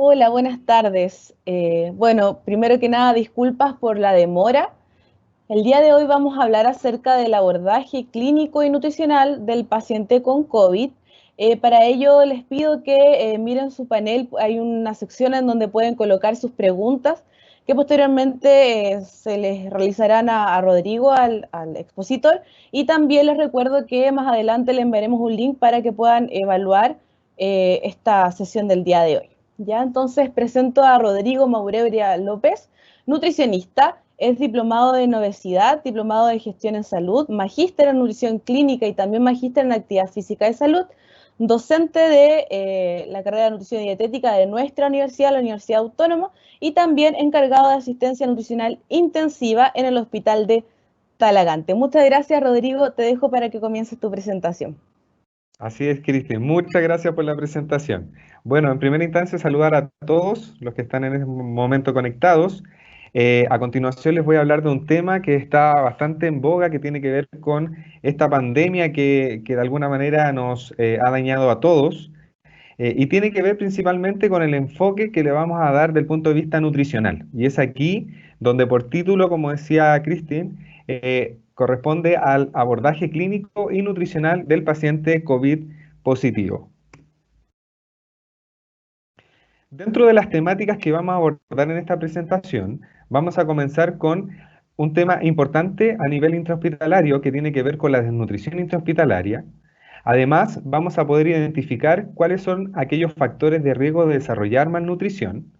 Hola, buenas tardes. Bueno, primero que nada, disculpas por la demora. El día de hoy vamos a hablar acerca del abordaje clínico y nutricional del paciente con COVID. Para ello les pido que miren su panel, hay una sección en donde pueden colocar sus preguntas que posteriormente se les realizarán a Rodrigo, al expositor, y también les recuerdo que más adelante le enviaremos un link para que puedan evaluar esta sesión del día de hoy. Ya, entonces presento a Rodrigo Maurebria López, nutricionista, es diplomado en obesidad, diplomado de gestión en salud, magíster en nutrición clínica y también magíster en actividad física y salud, docente de la carrera de nutrición y dietética de nuestra universidad, la Universidad Autónoma, y también encargado de asistencia nutricional intensiva en el Hospital de Talagante. Muchas gracias, Rodrigo. Te dejo para que comiences tu presentación. Así es, Cristian. Muchas gracias por la presentación. Bueno, en primera instancia, saludar a todos los que están en este momento conectados. A continuación, les voy a hablar de un tema que está bastante en boga, que tiene que ver con esta pandemia que de alguna manera nos ha dañado a todos. Y tiene que ver principalmente con el enfoque que le vamos a dar del punto de vista nutricional. Y es aquí donde por título, como decía Cristian, corresponde al abordaje clínico y nutricional del paciente COVID positivo. Dentro de las temáticas que vamos a abordar en esta presentación, vamos a comenzar con un tema importante a nivel intrahospitalario que tiene que ver con la desnutrición intrahospitalaria. Además, vamos a poder identificar cuáles son aquellos factores de riesgo de desarrollar malnutrición.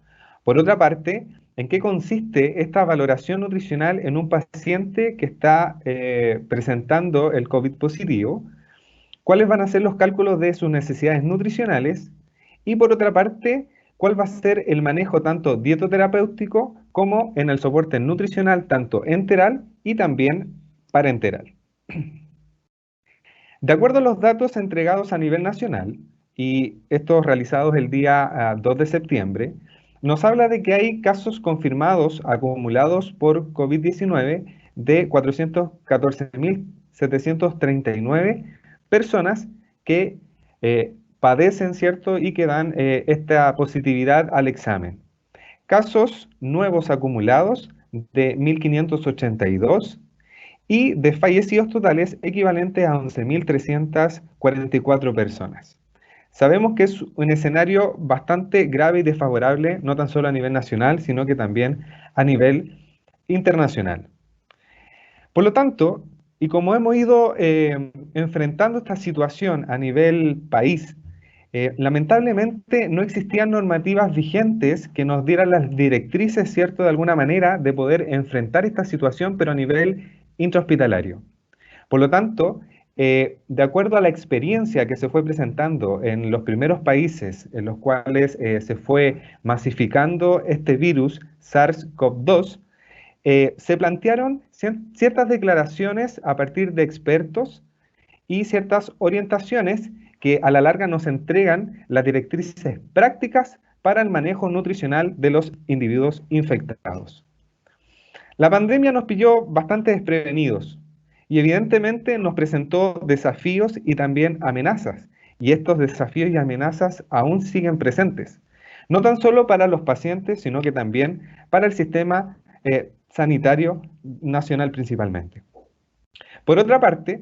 Por otra parte, en qué consiste esta valoración nutricional en un paciente que está presentando el COVID positivo, cuáles van a ser los cálculos de sus necesidades nutricionales y por otra parte, cuál va a ser el manejo tanto dietoterapéutico como en el soporte nutricional, tanto enteral y también parenteral. De acuerdo a los datos entregados a nivel nacional, y estos realizados el día 2 de septiembre, nos habla de que hay casos confirmados acumulados por COVID-19 de 414.739 personas que padecen, ¿cierto? Y que dan esta positividad al examen. Casos nuevos acumulados de 1.582 y de fallecidos totales equivalentes a 11.344 personas. Sabemos que es un escenario bastante grave y desfavorable, no tan solo a nivel nacional, sino que también a nivel internacional. Por lo tanto, y como hemos ido enfrentando esta situación a nivel país, lamentablemente no existían normativas vigentes que nos dieran las directrices, ¿cierto?, de alguna manera de poder enfrentar esta situación, pero a nivel intrahospitalario. Por lo tanto, de acuerdo a la experiencia que se fue presentando en los primeros países en los cuales se fue masificando este virus SARS-CoV-2, se plantearon ciertas declaraciones a partir de expertos y ciertas orientaciones que a la larga nos entregan las directrices prácticas para el manejo nutricional de los individuos infectados. La pandemia nos pilló bastante desprevenidos y evidentemente nos presentó desafíos y también amenazas. Y estos desafíos y amenazas aún siguen presentes, no tan solo para los pacientes, sino que también para el sistema sanitario nacional principalmente. Por otra parte,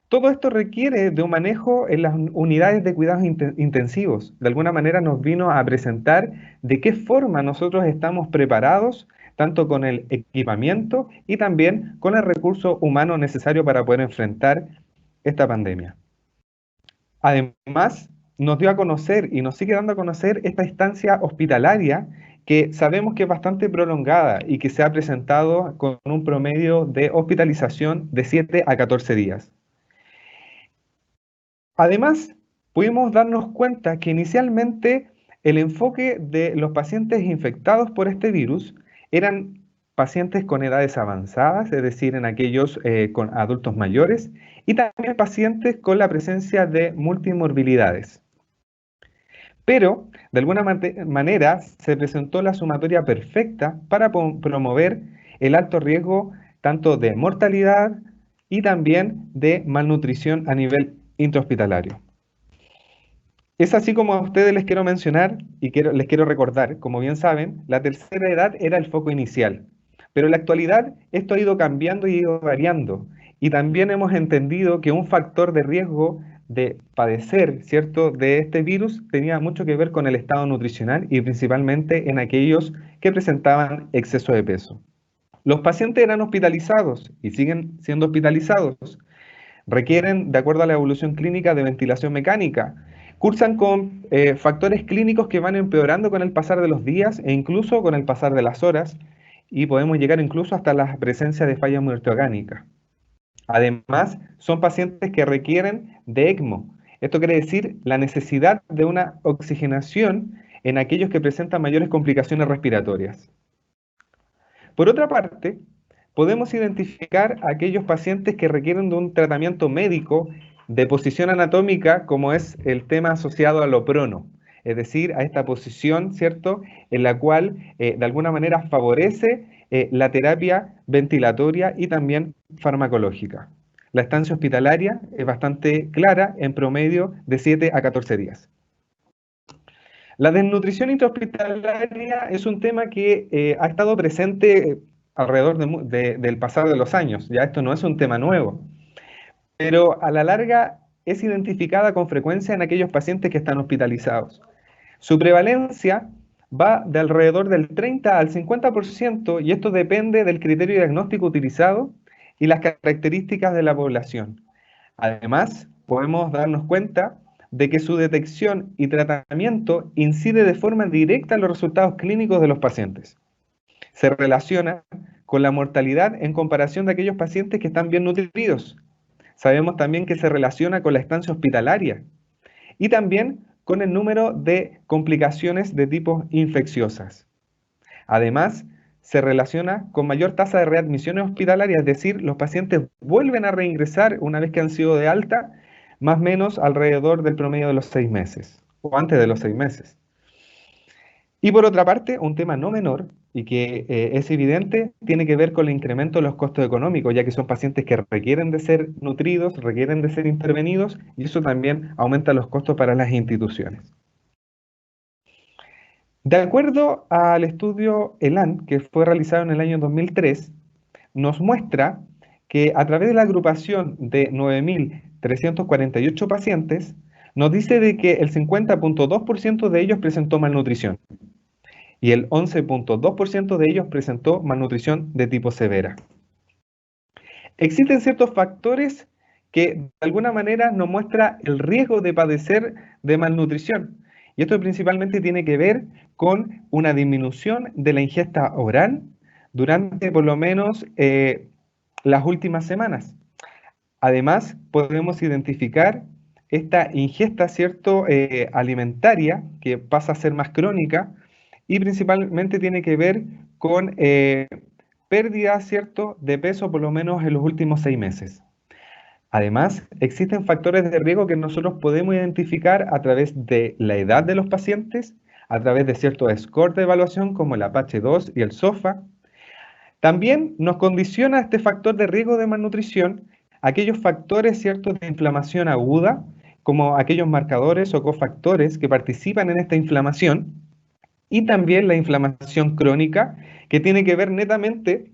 todo esto requiere de un manejo en las unidades de cuidados intensivos. De alguna manera nos vino a presentar de qué forma nosotros estamos preparados, tanto con el equipamiento y también con el recurso humano necesario para poder enfrentar esta pandemia. Además, nos dio a conocer y nos sigue dando a conocer esta instancia hospitalaria que sabemos que es bastante prolongada y que se ha presentado con un promedio de hospitalización de 7 a 14 días. Además, pudimos darnos cuenta que inicialmente el enfoque de los pacientes infectados por este virus eran pacientes con edades avanzadas, es decir, en aquellos con adultos mayores, y también pacientes con la presencia de multimorbilidades. Pero, de alguna manera, se presentó la sumatoria perfecta para promover el alto riesgo tanto de mortalidad y también de malnutrición a nivel intrahospitalario. Es así como a ustedes les quiero mencionar y les quiero recordar, como bien saben, la tercera edad era el foco inicial, pero en la actualidad esto ha ido cambiando y ha ido variando. Y también hemos entendido que un factor de riesgo de padecer, ¿cierto?, de este virus tenía mucho que ver con el estado nutricional y principalmente en aquellos que presentaban exceso de peso. Los pacientes eran hospitalizados y siguen siendo hospitalizados. Requieren, de acuerdo a la evolución clínica, de ventilación mecánica. Cursan con factores clínicos que van empeorando con el pasar de los días e incluso con el pasar de las horas, y podemos llegar incluso hasta la presencia de falla multiorgánica. Además, son pacientes que requieren de ECMO. Esto quiere decir la necesidad de una oxigenación en aquellos que presentan mayores complicaciones respiratorias. Por otra parte, podemos identificar a aquellos pacientes que requieren de un tratamiento médico de posición anatómica, como es el tema asociado al oprono, es decir, a esta posición, ¿cierto?, en la cual de alguna manera favorece la terapia ventilatoria y también farmacológica. La estancia hospitalaria es bastante clara, en promedio de 7 a 14 días. La desnutrición intrahospitalaria es un tema que ha estado presente alrededor del pasar de los años. Ya esto no es un tema nuevo, pero a la larga es identificada con frecuencia en aquellos pacientes que están hospitalizados. Su prevalencia va de alrededor del 30 al 50% y esto depende del criterio diagnóstico utilizado y las características de la población. Además, podemos darnos cuenta de que su detección y tratamiento incide de forma directa en los resultados clínicos de los pacientes. Se relaciona con la mortalidad en comparación de aquellos pacientes que están bien nutridos. Sabemos también que se relaciona con la estancia hospitalaria y también con el número de complicaciones de tipo infecciosas. Además, se relaciona con mayor tasa de readmisiones hospitalarias, es decir, los pacientes vuelven a reingresar una vez que han sido de alta, más o menos alrededor del promedio de los 6 meses, o antes de los 6 meses. Y por otra parte, un tema no menor, y que es evidente, tiene que ver con el incremento de los costos económicos, ya que son pacientes que requieren de ser nutridos, requieren de ser intervenidos, y eso también aumenta los costos para las instituciones. De acuerdo al estudio ELAN, que fue realizado en el año 2003, nos muestra que a través de la agrupación de 9.348 pacientes, nos dice de que el 50.2% de ellos presentó malnutrición y el 11.2% de ellos presentó malnutrición de tipo severa. Existen ciertos factores que de alguna manera nos muestra el riesgo de padecer de malnutrición. Y esto principalmente tiene que ver con una disminución de la ingesta oral durante por lo menos las últimas semanas. Además, podemos identificar esta ingesta, ¿cierto?, alimentaria, que pasa a ser más crónica, y principalmente tiene que ver con pérdida, ¿cierto?, de peso por lo menos en los últimos 6 meses. Además, existen factores de riesgo que nosotros podemos identificar a través de la edad de los pacientes, a través de ciertos scores de evaluación como el Apache 2 y el SOFA. También nos condiciona este factor de riesgo de malnutrición aquellos factores, ¿cierto?, de inflamación aguda, como aquellos marcadores o cofactores que participan en esta inflamación, y también la inflamación crónica, que tiene que ver netamente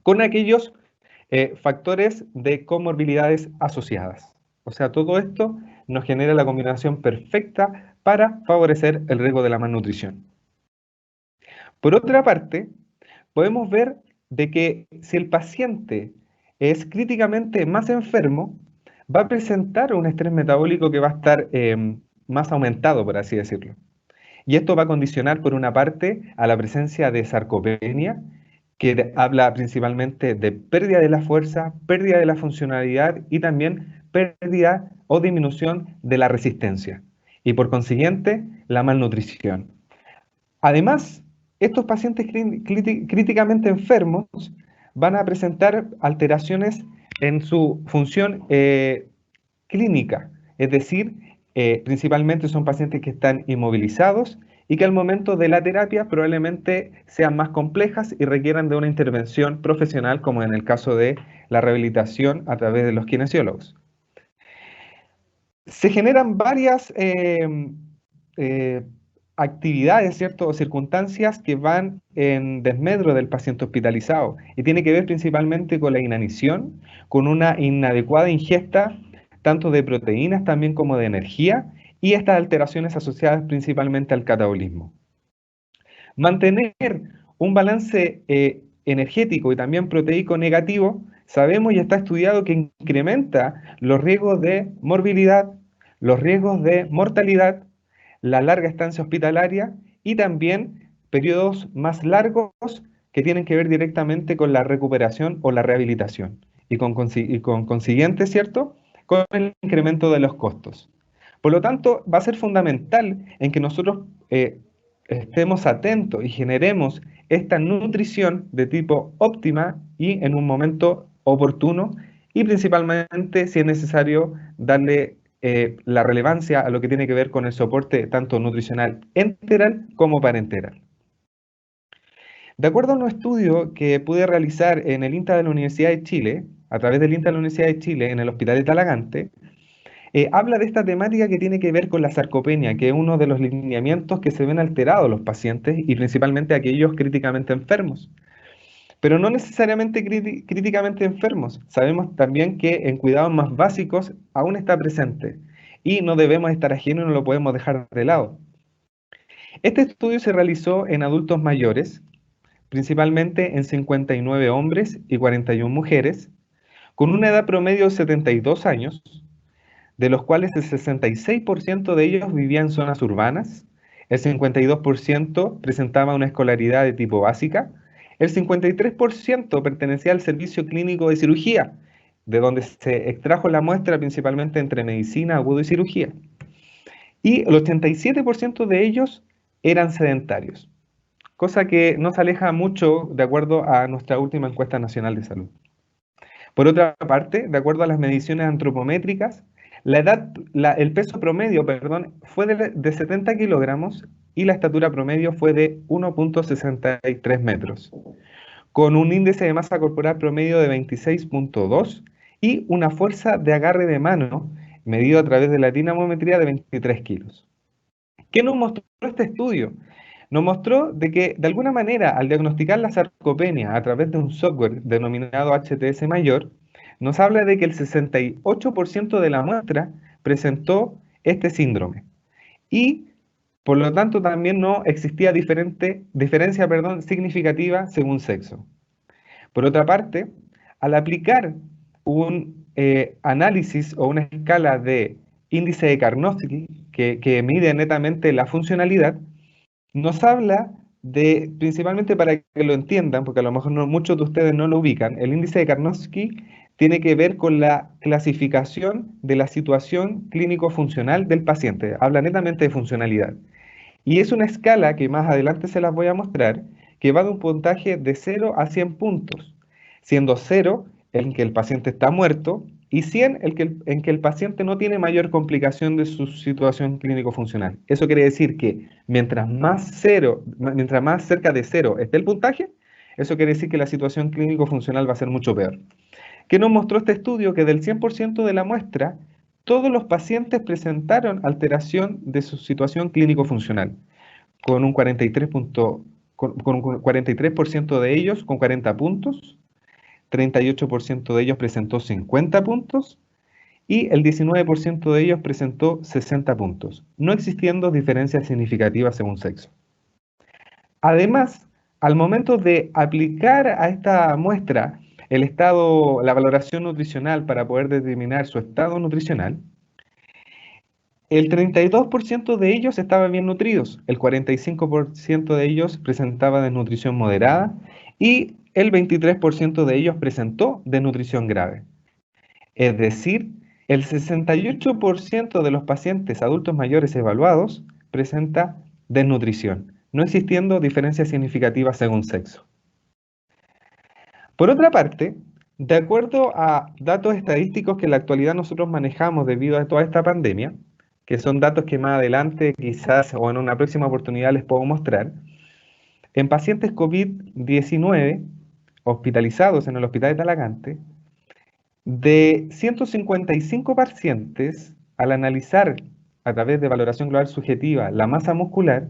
con aquellos factores de comorbilidades asociadas. O sea, todo esto nos genera la combinación perfecta para favorecer el riesgo de la malnutrición. Por otra parte, podemos ver de que si el paciente es críticamente más enfermo, va a presentar un estrés metabólico que va a estar más aumentado, por así decirlo. Y esto va a condicionar, por una parte, a la presencia de sarcopenia, que habla principalmente de pérdida de la fuerza, pérdida de la funcionalidad y también pérdida o disminución de la resistencia. Y por consiguiente, la malnutrición. Además, estos pacientes críticamente enfermos van a presentar alteraciones en su función clínica, es decir, principalmente son pacientes que están inmovilizados y que al momento de la terapia probablemente sean más complejas y requieran de una intervención profesional, como en el caso de la rehabilitación a través de los kinesiólogos. Se generan varias actividades, ¿cierto? O circunstancias que van en desmedro del paciente hospitalizado y tiene que ver principalmente con la inanición, con una inadecuada ingesta tanto de proteínas también como de energía y estas alteraciones asociadas principalmente al catabolismo. Mantener un balance energético y también proteico negativo, sabemos y está estudiado que incrementa los riesgos de morbilidad, los riesgos de mortalidad, la larga estancia hospitalaria y también periodos más largos que tienen que ver directamente con la recuperación o la rehabilitación y con consiguiente, ¿cierto?, con el incremento de los costos. Por lo tanto, va a ser fundamental en que nosotros estemos atentos y generemos esta nutrición de tipo óptima y en un momento oportuno y principalmente, si es necesario, darle la relevancia a lo que tiene que ver con el soporte tanto nutricional enteral como parenteral. De acuerdo a un estudio que pude realizar en el INTA de la Universidad de Chile, a través del INTA de la Universidad de Chile en el Hospital de Talagante, habla de esta temática que tiene que ver con la sarcopenia, que es uno de los lineamientos que se ven alterados los pacientes y principalmente aquellos críticamente enfermos. Pero no necesariamente críticamente enfermos. Sabemos también que en cuidados más básicos aún está presente y no debemos estar ajenos y no lo podemos dejar de lado. Este estudio se realizó en adultos mayores, principalmente en 59 hombres y 41 mujeres, con una edad promedio de 72 años, de los cuales el 66% de ellos vivía en zonas urbanas, el 52% presentaba una escolaridad de tipo básica, el 53% pertenecía al servicio clínico de cirugía, de donde se extrajo la muestra principalmente entre medicina, agudo y cirugía. Y el 87% de ellos eran sedentarios, cosa que no se aleja mucho de acuerdo a nuestra última encuesta nacional de salud. Por otra parte, de acuerdo a las mediciones antropométricas, el peso promedio, fue de 70 kilogramos y la estatura promedio fue de 1.63 metros, con un índice de masa corporal promedio de 26.2 y una fuerza de agarre de mano medido a través de la dinamometría de 23 kilos. ¿Qué nos mostró este estudio? Nos mostró de que, de alguna manera, al diagnosticar la sarcopenia a través de un software denominado HTS mayor, nos habla de que el 68% de la muestra presentó este síndrome. Y, por lo tanto, también no existía diferencia significativa según sexo. Por otra parte, al aplicar un análisis o una escala de índice de Karnofsky, que mide netamente la funcionalidad, nos habla de, principalmente para que lo entiendan, porque a lo mejor muchos de ustedes no lo ubican, el índice de Karnofsky tiene que ver con la clasificación de la situación clínico-funcional del paciente, habla netamente de funcionalidad. Y es una escala que más adelante se las voy a mostrar, que va de un puntaje de 0 a 100 puntos, siendo 0 en que el paciente está muerto y 100 en que el paciente no tiene mayor complicación de su situación clínico-funcional. Eso quiere decir que mientras más cerca de 0 esté el puntaje, eso quiere decir que la situación clínico-funcional va a ser mucho peor. ¿Qué nos mostró este estudio? Que del 100% de la muestra, todos los pacientes presentaron alteración de su situación clínico-funcional, con un 43% de ellos con 40 puntos, 38% de ellos presentó 50 puntos y el 19% de ellos presentó 60 puntos, no existiendo diferencias significativas según sexo. Además, al momento de aplicar a esta muestra la valoración nutricional para poder determinar su estado nutricional, el 32% de ellos estaban bien nutridos, el 45% de ellos presentaba desnutrición moderada y el 23% de ellos presentó desnutrición grave. Es decir, el 68% de los pacientes adultos mayores evaluados presenta desnutrición, no existiendo diferencias significativas según sexo. Por otra parte, de acuerdo a datos estadísticos que en la actualidad nosotros manejamos debido a toda esta pandemia, que son datos que más adelante quizás o en una próxima oportunidad les puedo mostrar, en pacientes COVID-19 hospitalizados en el Hospital de Talagante, de 155 pacientes, al analizar a través de valoración global subjetiva la masa muscular,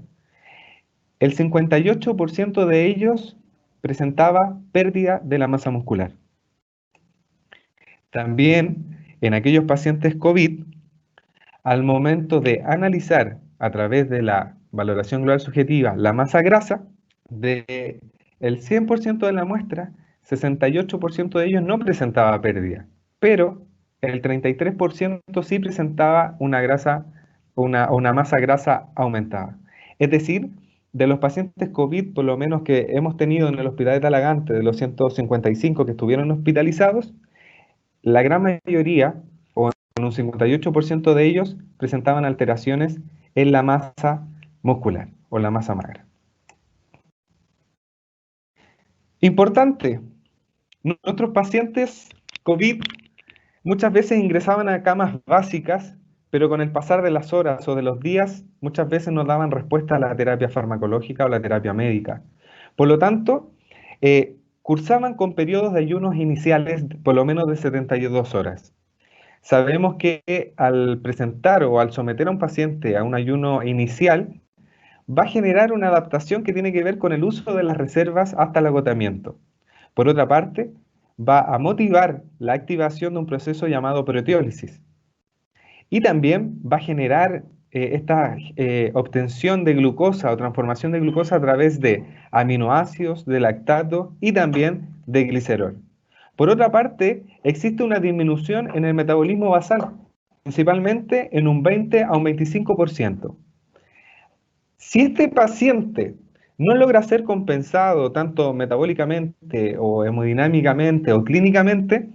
el 58% de ellos presentaba pérdida de la masa muscular. También en aquellos pacientes COVID, al momento de analizar a través de la valoración global subjetiva la masa grasa, del 100% de la muestra, 68% de ellos no presentaba pérdida, pero el 33% sí presentaba una masa grasa aumentada. Es decir, de los pacientes COVID, por lo menos que hemos tenido en el hospital de Talagante, de los 155 que estuvieron hospitalizados, la gran mayoría, o en un 58% de ellos, presentaban alteraciones en la masa muscular o la masa magra. Importante, nuestros pacientes COVID muchas veces ingresaban a camas básicas, pero con el pasar de las horas o de los días, muchas veces no daban respuesta a la terapia farmacológica o la terapia médica. Por lo tanto, cursaban con periodos de ayunos iniciales por lo menos de 72 horas. Sabemos que al presentar o al someter a un paciente a un ayuno inicial, va a generar una adaptación que tiene que ver con el uso de las reservas hasta el agotamiento. Por otra parte, va a motivar la activación de un proceso llamado proteólisis. Y también va a generar esta obtención de glucosa o transformación de glucosa a través de aminoácidos, de lactato y también de glicerol. Por otra parte, existe una disminución en el metabolismo basal, principalmente en un 20 a un 25%. Si este paciente no logra ser compensado tanto metabólicamente o hemodinámicamente o clínicamente,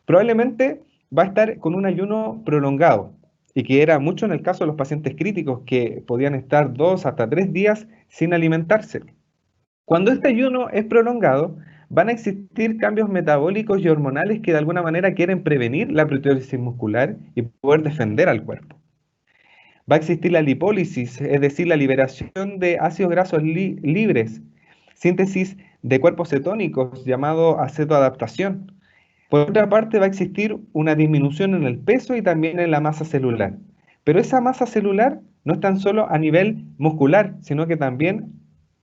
probablemente va a estar con un ayuno prolongado, y que era mucho en el caso de los pacientes críticos que podían estar 2 hasta 3 días sin alimentarse. Cuando este ayuno es prolongado, van a existir cambios metabólicos y hormonales que de alguna manera quieren prevenir la proteólisis muscular y poder defender al cuerpo. Va a existir la lipólisis, es decir, la liberación de ácidos grasos libres, síntesis de cuerpos cetónicos llamado acetoadaptación. Por otra parte, va a existir una disminución en el peso y también en la masa celular. Pero esa masa celular no es tan solo a nivel muscular, sino que también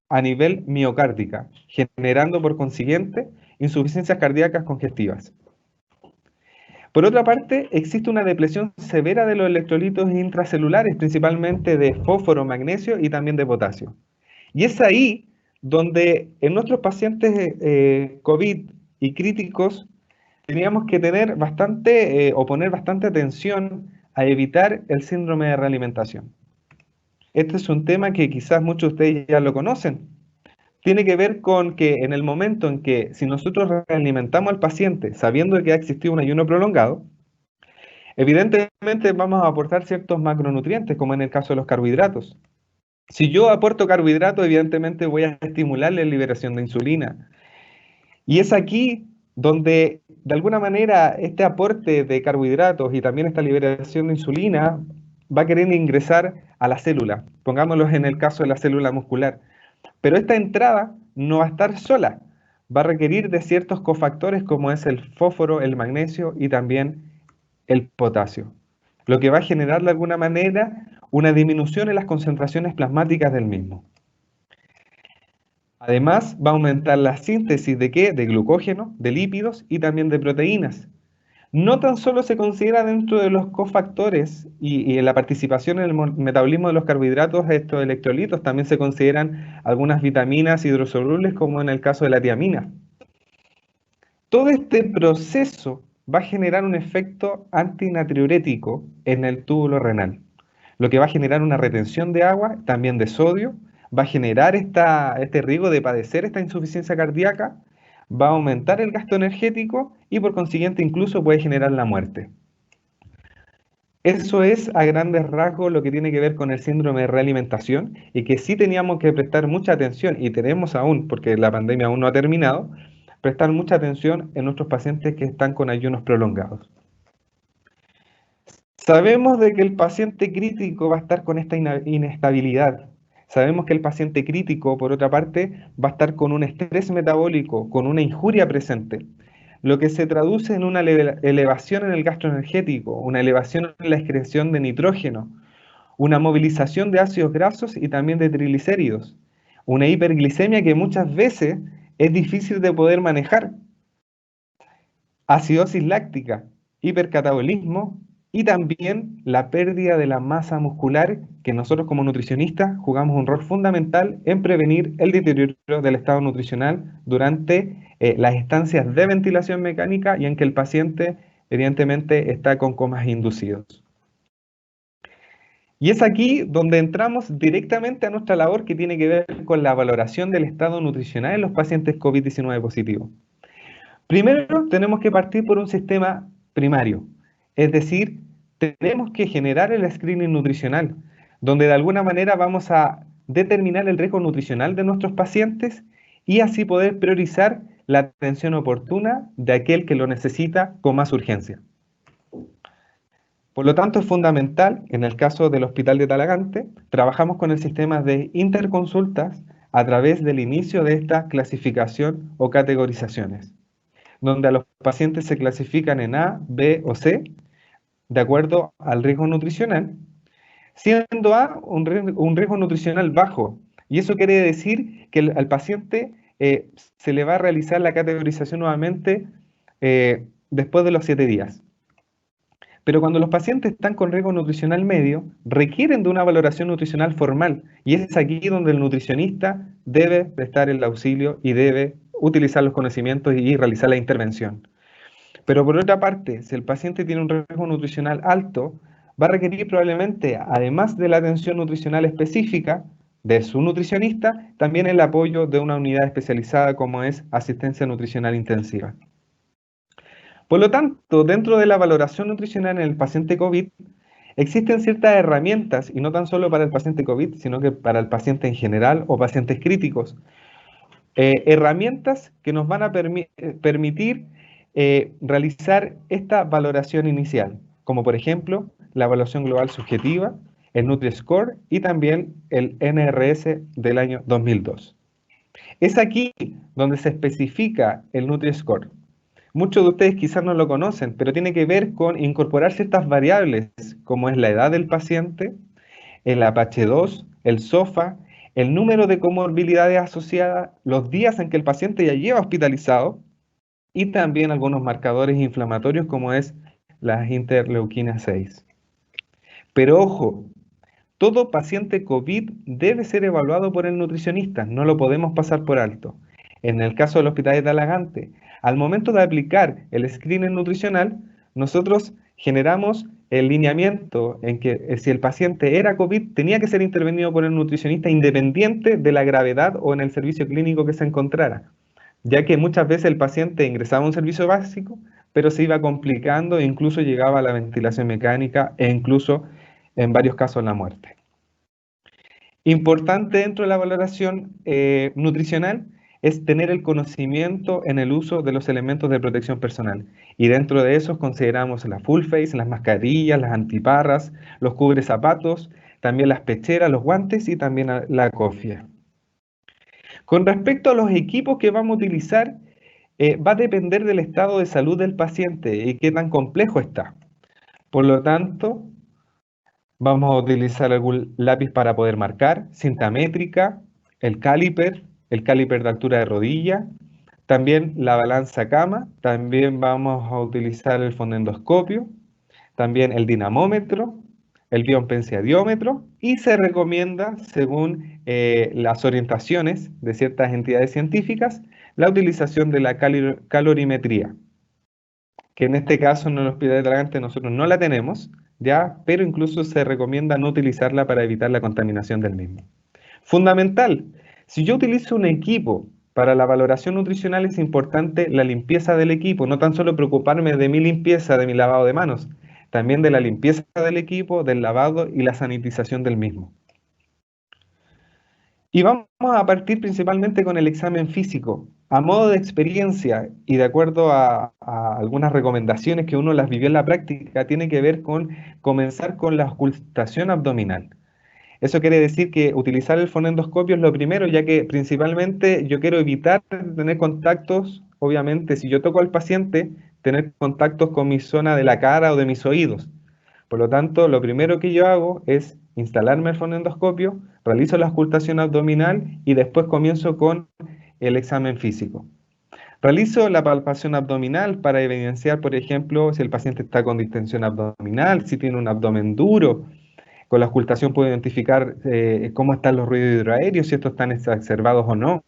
a nivel miocárdica, generando por consiguiente insuficiencias cardíacas congestivas. Por otra parte, existe una depresión severa de los electrolitos intracelulares, principalmente de fósforo, magnesio y también de potasio. Y es ahí donde en nuestros pacientes COVID y críticos teníamos que tener bastante o poner bastante atención a evitar el síndrome de realimentación. Este es un tema que quizás muchos de ustedes ya lo conocen. Tiene que ver con que en el momento en que si nosotros realimentamos al paciente sabiendo que ha existido un ayuno prolongado, evidentemente vamos a aportar ciertos macronutrientes, como en el caso de los carbohidratos. Si yo aporto carbohidratos, evidentemente voy a estimular la liberación de insulina. Y es aquí donde, de alguna manera, este aporte de carbohidratos y también esta liberación de insulina va a querer ingresar a la célula. Pongámoslo en el caso de la célula muscular. Pero esta entrada no va a estar sola. Va a requerir de ciertos cofactores como es el fósforo, el magnesio y también el potasio. Lo que va a generar de alguna manera una disminución en las concentraciones plasmáticas del mismo. Además, va a aumentar la síntesis de ¿qué? De glucógeno, de lípidos y también de proteínas. No tan solo se considera dentro de los cofactores y en la participación en el metabolismo de los carbohidratos estos electrolitos, también se consideran algunas vitaminas hidrosolubles como en el caso de la tiamina. Todo este proceso va a generar un efecto antinatriurético en el túbulo renal, lo que va a generar una retención de agua, también de sodio, va a generar este riesgo de padecer esta insuficiencia cardíaca, va a aumentar el gasto energético y por consiguiente incluso puede generar la muerte. Eso es a grandes rasgos lo que tiene que ver con el síndrome de realimentación y que sí teníamos que prestar mucha atención y tenemos aún, porque la pandemia aún no ha terminado, prestar mucha atención en nuestros pacientes que están con ayunos prolongados. Sabemos de que el paciente crítico va a estar con esta inestabilidad. Sabemos que el paciente crítico, por otra parte, va a estar con un estrés metabólico, con una injuria presente, lo que se traduce en una elevación en el gasto energético, una elevación en la excreción de nitrógeno, una movilización de ácidos grasos y también de triglicéridos, una hiperglicemia que muchas veces es difícil de poder manejar, acidosis láctica, hipercatabolismo y también la pérdida de la masa muscular, que nosotros como nutricionistas jugamos un rol fundamental en prevenir el deterioro del estado nutricional durante las estancias de ventilación mecánica y en que el paciente evidentemente está con comas inducidos. Y es aquí donde entramos directamente a nuestra labor que tiene que ver con la valoración del estado nutricional en los pacientes COVID-19 positivos. Primero, tenemos que partir por un sistema primario, es decir, tenemos que generar el screening nutricional, donde de alguna manera vamos a determinar el riesgo nutricional de nuestros pacientes y así poder priorizar la atención oportuna de aquel que lo necesita con más urgencia. Por lo tanto, es fundamental, en el caso del Hospital de Talagante, trabajamos con el sistema de interconsultas a través del inicio de esta clasificación o categorizaciones, donde a los pacientes se clasifican en A, B o C, de acuerdo al riesgo nutricional, siendo A un riesgo nutricional bajo, y eso quiere decir que al paciente se le va a realizar la categorización nuevamente después de los 7 días. Pero cuando los pacientes están con riesgo nutricional medio, requieren de una valoración nutricional formal, y es aquí donde el nutricionista debe prestar el auxilio y debe utilizar los conocimientos y realizar la intervención. Pero por otra parte, si el paciente tiene un riesgo nutricional alto, va a requerir probablemente, además de la atención nutricional específica de su nutricionista, también el apoyo de una unidad especializada como es asistencia nutricional intensiva. Por lo tanto, dentro de la valoración nutricional en el paciente COVID, existen ciertas herramientas, y no tan solo para el paciente COVID, sino que para el paciente en general o pacientes críticos. Herramientas que nos van a permitir realizar esta valoración inicial, como por ejemplo la evaluación global subjetiva, el Nutri-Score y también el NRS del año 2002. Es aquí donde se especifica el Nutri-Score. Muchos de ustedes quizás no lo conocen, pero tiene que ver con incorporar ciertas variables, como es la edad del paciente, el APH2, el SOFA, el número de comorbilidades asociadas, los días en que el paciente ya lleva hospitalizado y también algunos marcadores inflamatorios como es la interleuquina 6. Pero ojo, todo paciente COVID debe ser evaluado por el nutricionista, no lo podemos pasar por alto. En el caso del Hospital de Talagante, al momento de aplicar el screening nutricional, nosotros generamos el lineamiento en que si el paciente era COVID, tenía que ser intervenido por el nutricionista independiente de la gravedad o en el servicio clínico que se encontrara, ya que muchas veces el paciente ingresaba a un servicio básico, pero se iba complicando e incluso llegaba a la ventilación mecánica e incluso en varios casos la muerte. Importante dentro de la valoración nutricional es tener el conocimiento en el uso de los elementos de protección personal. Y dentro de esos consideramos la full face, las mascarillas, las antiparras, los cubrezapatos, también las pecheras, los guantes y también la cofia. Con respecto a los equipos que vamos a utilizar, va a depender del estado de salud del paciente y qué tan complejo está. Por lo tanto, vamos a utilizar algún lápiz para poder marcar, cinta métrica, el caliper de altura de rodilla, también la balanza cama, también vamos a utilizar el fonendoscopio, también el dinamómetro, el bioimpenciadiómetro y se recomienda, según las orientaciones de ciertas entidades científicas, la utilización de la calorimetría, que en este caso en el Hospital de Talagante nosotros no la tenemos, ya, pero incluso se recomienda no utilizarla para evitar la contaminación del mismo. Fundamental, si yo utilizo un equipo para la valoración nutricional es importante la limpieza del equipo, no tan solo preocuparme de mi limpieza, de mi lavado de manos, también de la limpieza del equipo, del lavado y la sanitización del mismo. Y vamos a partir principalmente con el examen físico. A modo de experiencia y de acuerdo a algunas recomendaciones que uno las vivió en la práctica, tiene que ver con comenzar con la auscultación abdominal. Eso quiere decir que utilizar el fonendoscopio es lo primero, ya que principalmente yo quiero evitar tener contactos, obviamente, si yo toco al paciente, tener contactos con mi zona de la cara o de mis oídos. Por lo tanto, lo primero que yo hago es instalarme el fonendoscopio, realizo la auscultación abdominal y después comienzo con el examen físico. Realizo la palpación abdominal para evidenciar, por ejemplo, si el paciente está con distensión abdominal, si tiene un abdomen duro. Con la auscultación puedo identificar cómo están los ruidos hidroaéreos, si estos están exacerbados o no.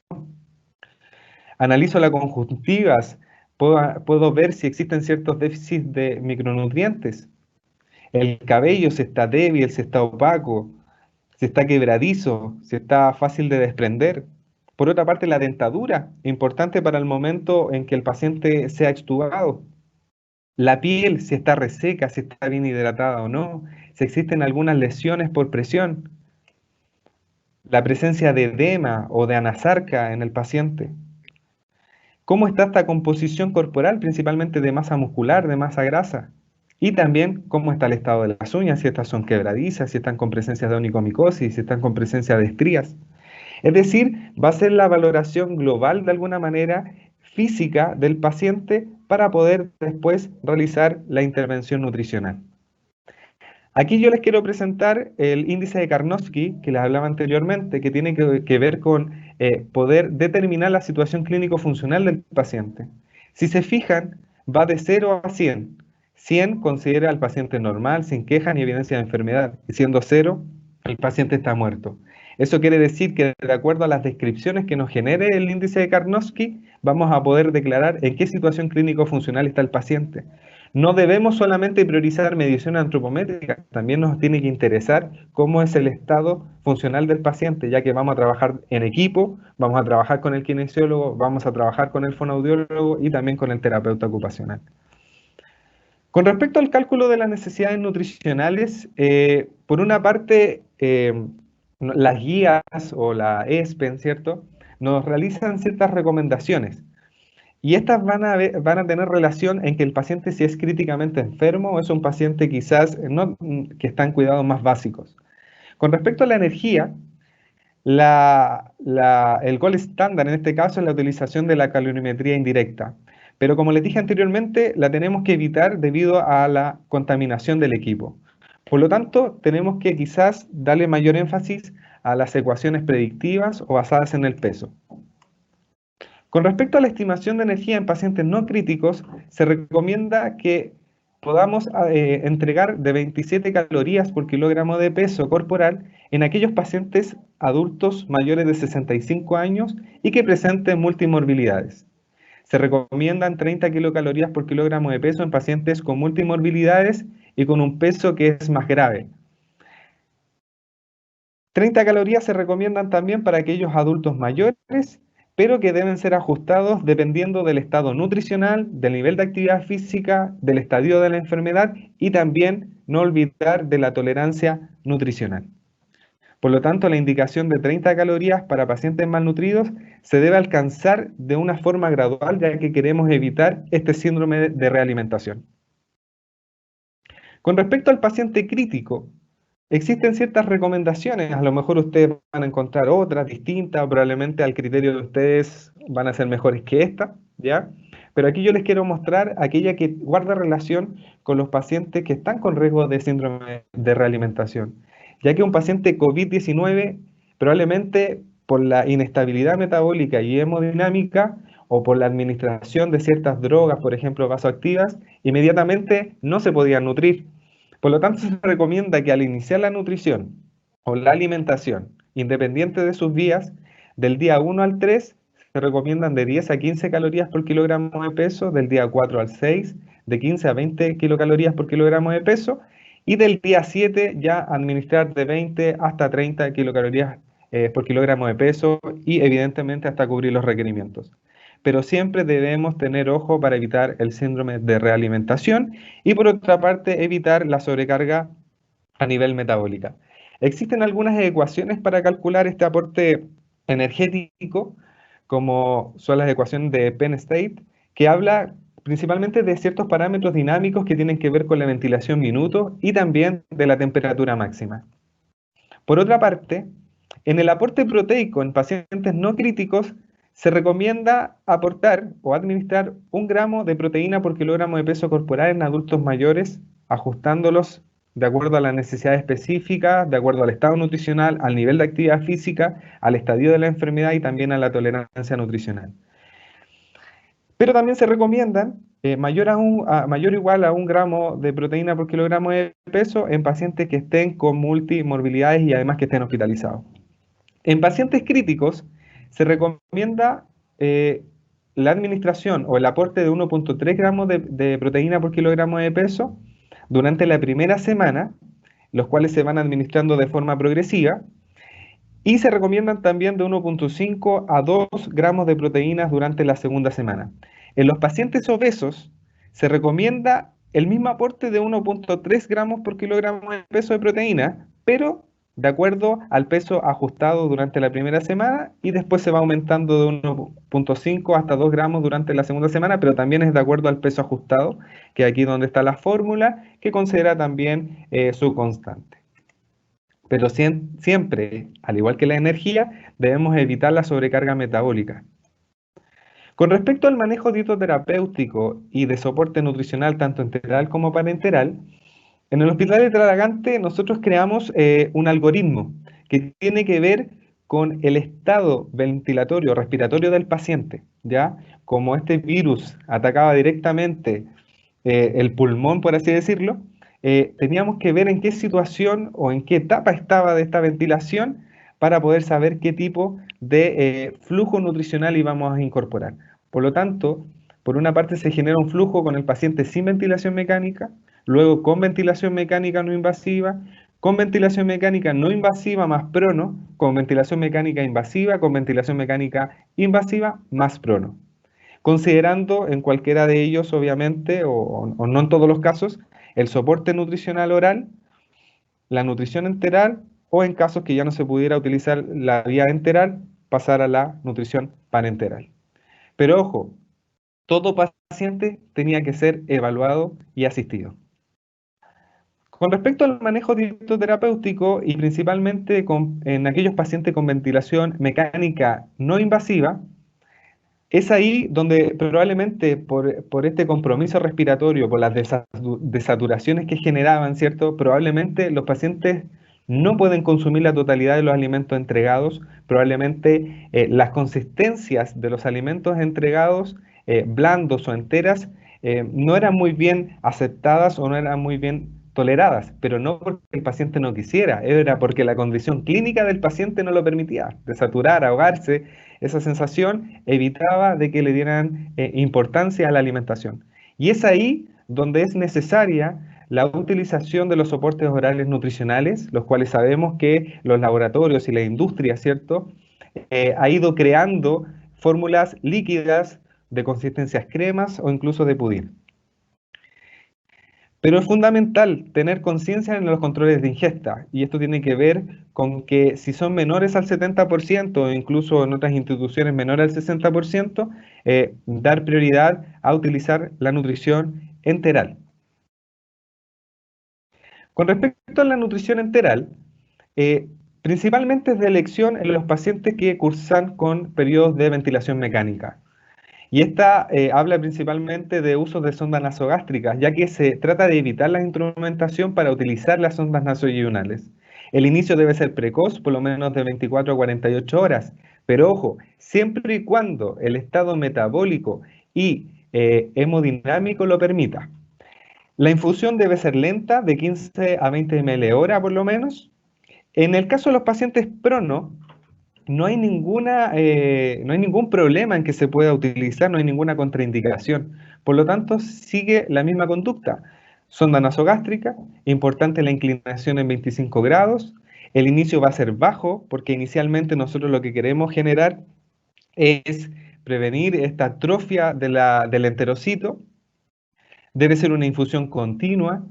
Analizo las conjuntivas, puedo ver si existen ciertos déficits de micronutrientes. El cabello, si está débil, si está opaco, si está quebradizo, si está fácil de desprender. Por otra parte, la dentadura, importante para el momento en que el paciente sea extubado. La piel, si está reseca, si está bien hidratada o no, si existen algunas lesiones por presión. La presencia de edema o de anasarca en el paciente. ¿Cómo está esta composición corporal, principalmente de masa muscular, de masa grasa? Y también cómo está el estado de las uñas, si estas son quebradizas, si están con presencia de onicomicosis, si están con presencia de estrías. Es decir, va a ser la valoración global de alguna manera física del paciente para poder después realizar la intervención nutricional. Aquí yo les quiero presentar el índice de Karnofsky, que les hablaba anteriormente, que tiene que ver con poder determinar la situación clínico-funcional del paciente. Si se fijan, va de 0 a 100. 100 considera al paciente normal, sin queja ni evidencia de enfermedad, y siendo 0, el paciente está muerto. Eso quiere decir que de acuerdo a las descripciones que nos genere el índice de Karnofsky, vamos a poder declarar en qué situación clínico-funcional está el paciente. No debemos solamente priorizar medición antropométrica, también nos tiene que interesar cómo es el estado funcional del paciente, ya que vamos a trabajar en equipo, vamos a trabajar con el kinesiólogo, vamos a trabajar con el fonoaudiólogo y también con el terapeuta ocupacional. Con respecto al cálculo de las necesidades nutricionales, por una parte, las guías o la ESPEN, ¿cierto?, nos realizan ciertas recomendaciones. Y estas van a tener relación en que el paciente si es críticamente enfermo o es un paciente quizás que está en cuidados más básicos. Con respecto a la energía, el gold estándar en este caso es la utilización de la calorimetría indirecta. Pero como les dije anteriormente, la tenemos que evitar debido a la contaminación del equipo. Por lo tanto, tenemos que quizás darle mayor énfasis a las ecuaciones predictivas o basadas en el peso. Con respecto a la estimación de energía en pacientes no críticos, se recomienda que podamos entregar de 27 calorías por kilogramo de peso corporal en aquellos pacientes adultos mayores de 65 años y que presenten multimorbilidades. Se recomiendan 30 kilocalorías por kilogramo de peso en pacientes con multimorbilidades y con un peso que es más grave. 30 calorías se recomiendan también para aquellos adultos mayores, pero que deben ser ajustados dependiendo del estado nutricional, del nivel de actividad física, del estadio de la enfermedad y también no olvidar de la tolerancia nutricional. Por lo tanto, la indicación de 30 calorías para pacientes malnutridos se debe alcanzar de una forma gradual, ya que queremos evitar este síndrome de realimentación. Con respecto al paciente crítico, existen ciertas recomendaciones, a lo mejor ustedes van a encontrar otras distintas, probablemente al criterio de ustedes van a ser mejores que esta, ¿ya? Pero aquí yo les quiero mostrar aquella que guarda relación con los pacientes que están con riesgo de síndrome de realimentación, ya que un paciente COVID-19 probablemente por la inestabilidad metabólica y hemodinámica o por la administración de ciertas drogas, por ejemplo vasoactivas, inmediatamente no se podían nutrir. Por lo tanto, se recomienda que al iniciar la nutrición o la alimentación, independiente de sus vías, del día 1 al 3, se recomiendan de 10 a 15 calorías por kilogramo de peso, del día 4 al 6, de 15 a 20 kilocalorías por kilogramo de peso, y del día 7 ya administrar de 20 hasta 30 kilocalorías por kilogramo de peso y evidentemente hasta cubrir los requerimientos. Pero siempre debemos tener ojo para evitar el síndrome de realimentación y por otra parte evitar la sobrecarga a nivel metabólica. Existen algunas ecuaciones para calcular este aporte energético, como son las ecuaciones de Penn State, que habla principalmente de ciertos parámetros dinámicos que tienen que ver con la ventilación minuto y también de la temperatura máxima. Por otra parte, en el aporte proteico en pacientes no críticos, se recomienda aportar o administrar 1 gramo de proteína por kilogramo de peso corporal en adultos mayores, ajustándolos de acuerdo a las necesidades específicas, de acuerdo al estado nutricional, al nivel de actividad física, al estadio de la enfermedad y también a la tolerancia nutricional. Pero también se recomiendan mayor o igual a 1 gramo de proteína por kilogramo de peso en pacientes que estén con multimorbilidades y además que estén hospitalizados. En pacientes críticos se recomienda la administración o el aporte de 1,3 gramos de proteína por kilogramo de peso durante la primera semana, los cuales se van administrando de forma progresiva, y se recomiendan también de 1,5 a 2 gramos de proteínas durante la segunda semana. En los pacientes obesos se recomienda el mismo aporte de 1,3 gramos por kilogramo de peso de proteína, pero de acuerdo al peso ajustado durante la primera semana, y después se va aumentando de 1,5 hasta 2 gramos durante la segunda semana, pero también es de acuerdo al peso ajustado, que aquí donde está la fórmula, que considera también su constante. Pero siempre, al igual que la energía, debemos evitar la sobrecarga metabólica. Con respecto al manejo dietoterapéutico y de soporte nutricional tanto enteral como parenteral, en el Hospital de Talagante nosotros creamos un algoritmo que tiene que ver con el estado ventilatorio, respiratorio del paciente, ¿ya? Como este virus atacaba directamente el pulmón, por así decirlo, teníamos que ver en qué situación o en qué etapa estaba de esta ventilación para poder saber qué tipo de flujo nutricional íbamos a incorporar. Por lo tanto, por una parte se genera un flujo con el paciente sin ventilación mecánica, luego con ventilación mecánica no invasiva, con ventilación mecánica no invasiva más prono, con ventilación mecánica invasiva, con ventilación mecánica invasiva más prono. Considerando en cualquiera de ellos, obviamente, o no en todos los casos, el soporte nutricional oral, la nutrición enteral, o en casos que ya no se pudiera utilizar la vía enteral, pasar a la nutrición parenteral. Pero ojo, todo paciente tenía que ser evaluado y asistido. Con respecto al manejo dietoterapéutico y principalmente en aquellos pacientes con ventilación mecánica no invasiva, es ahí donde probablemente por este compromiso respiratorio, por las desaturaciones que generaban, ¿cierto? Probablemente los pacientes no pueden consumir la totalidad de los alimentos entregados, probablemente las consistencias de los alimentos entregados, blandos o enteras, no eran muy bien aceptadas o no eran muy bien toleradas, pero no porque el paciente no quisiera, era porque la condición clínica del paciente no lo permitía, desaturar, ahogarse. Esa sensación evitaba de que le dieran importancia a la alimentación. Y es ahí donde es necesaria la utilización de los soportes orales nutricionales, los cuales sabemos que los laboratorios y la industria, ¿cierto?, ha ido creando fórmulas líquidas de consistencias cremas o incluso de pudín. Pero es fundamental tener conciencia en los controles de ingesta, y esto tiene que ver con que si son menores al 70% o incluso en otras instituciones menores al 60%, dar prioridad a utilizar la nutrición enteral. Con respecto a la nutrición enteral, principalmente es de elección en los pacientes que cursan con periodos de ventilación mecánica. Y esta habla principalmente de usos de sondas nasogástricas, ya que se trata de evitar la instrumentación para utilizar las sondas nasoyunales. El inicio debe ser precoz, por lo menos de 24 a 48 horas, pero ojo, siempre y cuando el estado metabólico y hemodinámico lo permita. La infusión debe ser lenta, de 15 a 20 ml hora por lo menos. En el caso de los pacientes prono, no hay ningún problema en que se pueda utilizar, no hay ninguna contraindicación. Por lo tanto, sigue la misma conducta. Sonda nasogástrica, importante la inclinación en 25 grados. El inicio va a ser bajo, porque inicialmente nosotros lo que queremos generar es prevenir esta atrofia del enterocito. Debe ser una infusión continua,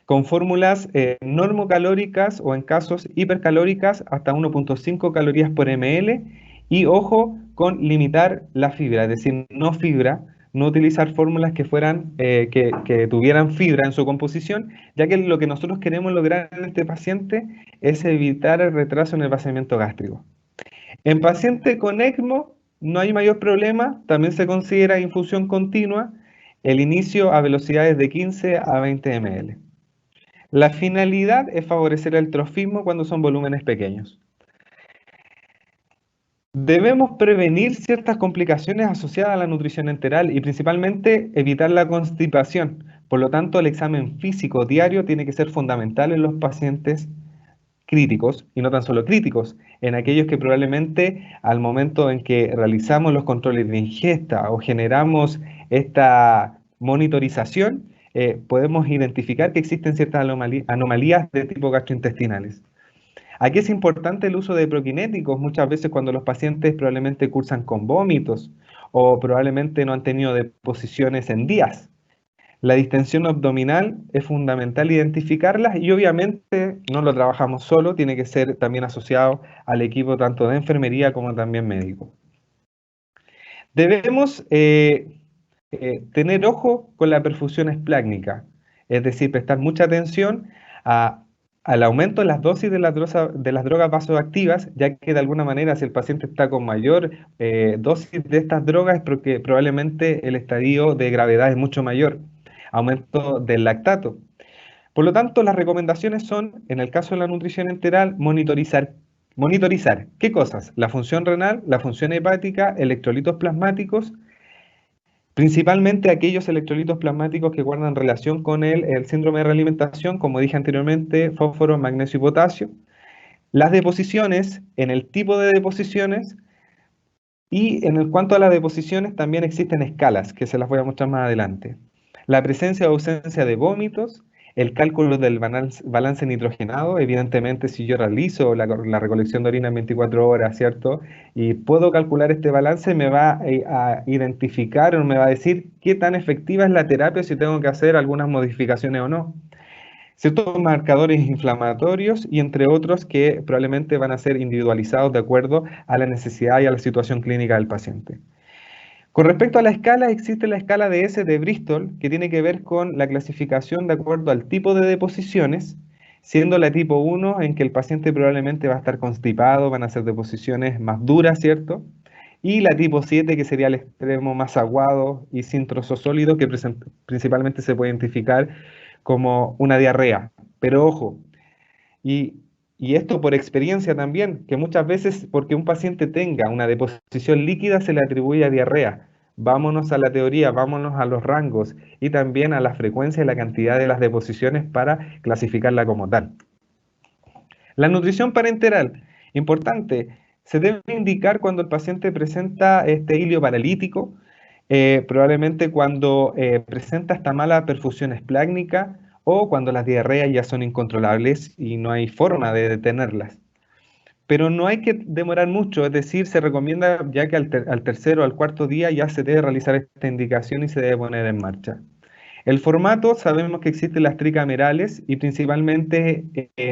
con fórmulas normocalóricas o en casos hipercalóricas hasta 1,5 calorías por ml, y ojo con limitar la fibra, es decir, no fibra, no utilizar fórmulas que que tuvieran fibra en su composición, ya que lo que nosotros queremos lograr en este paciente es evitar el retraso en el vaciamiento gástrico. En paciente con ECMO no hay mayor problema, también se considera infusión continua, el inicio a velocidades de 15 a 20 ml. La finalidad es favorecer el trofismo cuando son volúmenes pequeños. Debemos prevenir ciertas complicaciones asociadas a la nutrición enteral y principalmente evitar la constipación. Por lo tanto, el examen físico diario tiene que ser fundamental en los pacientes críticos, y no tan solo críticos, en aquellos que probablemente al momento en que realizamos los controles de ingesta o generamos esta monitorización, podemos identificar que existen ciertas anomalías de tipo gastrointestinales. Aquí es importante el uso de prokinéticos, muchas veces cuando los pacientes probablemente cursan con vómitos o probablemente no han tenido deposiciones en días. La distensión abdominal es fundamental identificarlas y obviamente no lo trabajamos solo, tiene que ser también asociado al equipo tanto de enfermería como también médico. Debemos tener ojo con la perfusión esplácnica, es decir, prestar mucha atención al aumento de las dosis de las drogas vasoactivas, ya que de alguna manera si el paciente está con mayor dosis de estas drogas es porque probablemente el estadio de gravedad es mucho mayor, aumento del lactato. Por lo tanto, las recomendaciones son, en el caso de la nutrición enteral, monitorizar. Monitorizar, ¿qué cosas? La función renal, la función hepática, electrolitos plasmáticos, principalmente aquellos electrolitos plasmáticos que guardan relación con el síndrome de realimentación, como dije anteriormente, fósforo, magnesio y potasio. Las deposiciones, en el tipo de deposiciones, y en cuanto a las deposiciones también existen escalas, que se las voy a mostrar más adelante. La presencia o ausencia de vómitos, el cálculo del balance nitrogenado, evidentemente si yo realizo la recolección de orina en 24 horas, ¿cierto? Y puedo calcular este balance, me va a identificar o me va a decir qué tan efectiva es la terapia, si tengo que hacer algunas modificaciones o no. Ciertos marcadores inflamatorios y entre otros que probablemente van a ser individualizados de acuerdo a la necesidad y a la situación clínica del paciente. Con respecto a la escala, existe la escala de S de Bristol, que tiene que ver con la clasificación de acuerdo al tipo de deposiciones, siendo la tipo 1 en que el paciente probablemente va a estar constipado, van a ser deposiciones más duras, ¿cierto? Y la tipo 7, que sería el extremo más aguado y sin trozo sólido, que principalmente se puede identificar como una diarrea. Pero ojo, y, y esto por experiencia también, que muchas veces porque un paciente tenga una deposición líquida se le atribuye a diarrea. Vámonos a la teoría, vámonos a los rangos y también a la frecuencia y la cantidad de las deposiciones para clasificarla como tal. La nutrición parenteral, importante, se debe indicar cuando el paciente presenta este hilio paralítico, probablemente cuando presenta esta mala perfusión esplácnica o cuando las diarreas ya son incontrolables y no hay forma de detenerlas. Pero no hay que demorar mucho, es decir, se recomienda ya que al tercero o al cuarto día ya se debe realizar esta indicación y se debe poner en marcha. El formato, sabemos que existen las tricamerales y principalmente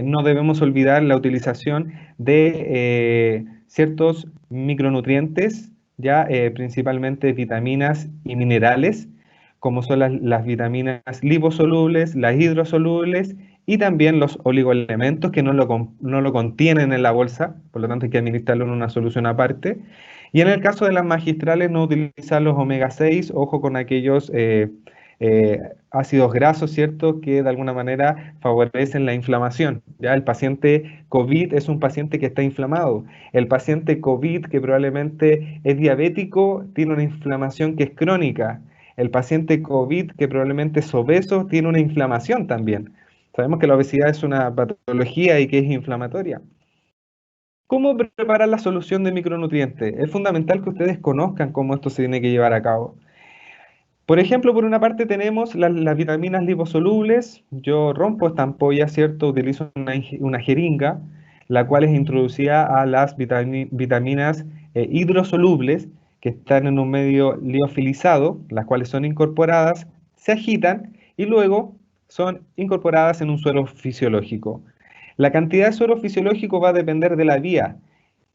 no debemos olvidar la utilización de ciertos micronutrientes, ya principalmente vitaminas y minerales, como son las vitaminas liposolubles, las hidrosolubles y también los oligoelementos que no lo contienen en la bolsa, por lo tanto hay que administrarlo en una solución aparte. Y en el caso de las magistrales, no utilizar los omega 6, ojo con aquellos ácidos grasos, ¿cierto?, que de alguna manera favorecen la inflamación. ¿Ya? El paciente COVID es un paciente que está inflamado. El paciente COVID que probablemente es diabético tiene una inflamación que es crónica. El paciente COVID que probablemente es obeso tiene una inflamación también. Sabemos que la obesidad es una patología y que es inflamatoria. ¿Cómo preparar la solución de micronutrientes? Es fundamental que ustedes conozcan cómo esto se tiene que llevar a cabo. Por ejemplo, por una parte tenemos las vitaminas liposolubles. Yo rompo esta ampolla, ¿cierto? Utilizo una jeringa, la cual es introducida a las vitaminas hidrosolubles que están en un medio liofilizado, las cuales son incorporadas, se agitan y luego son incorporadas en un suero fisiológico. La cantidad de suero fisiológico va a depender de la vía.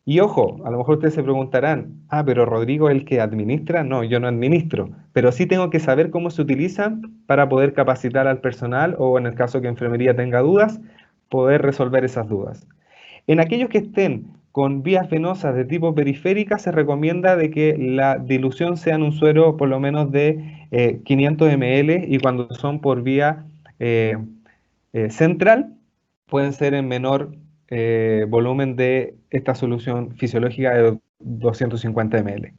Y ojo, a lo mejor ustedes se preguntarán, pero Rodrigo es el que administra. No, yo no administro, pero sí tengo que saber cómo se utilizan para poder capacitar al personal o en el caso que enfermería tenga dudas, poder resolver esas dudas. En aquellos que estén con vías venosas de tipo periférica, se recomienda de que la dilución sea en un suero por lo menos de 500 ml y cuando son por vía central, pueden ser en menor volumen de esta solución fisiológica de 250 ml.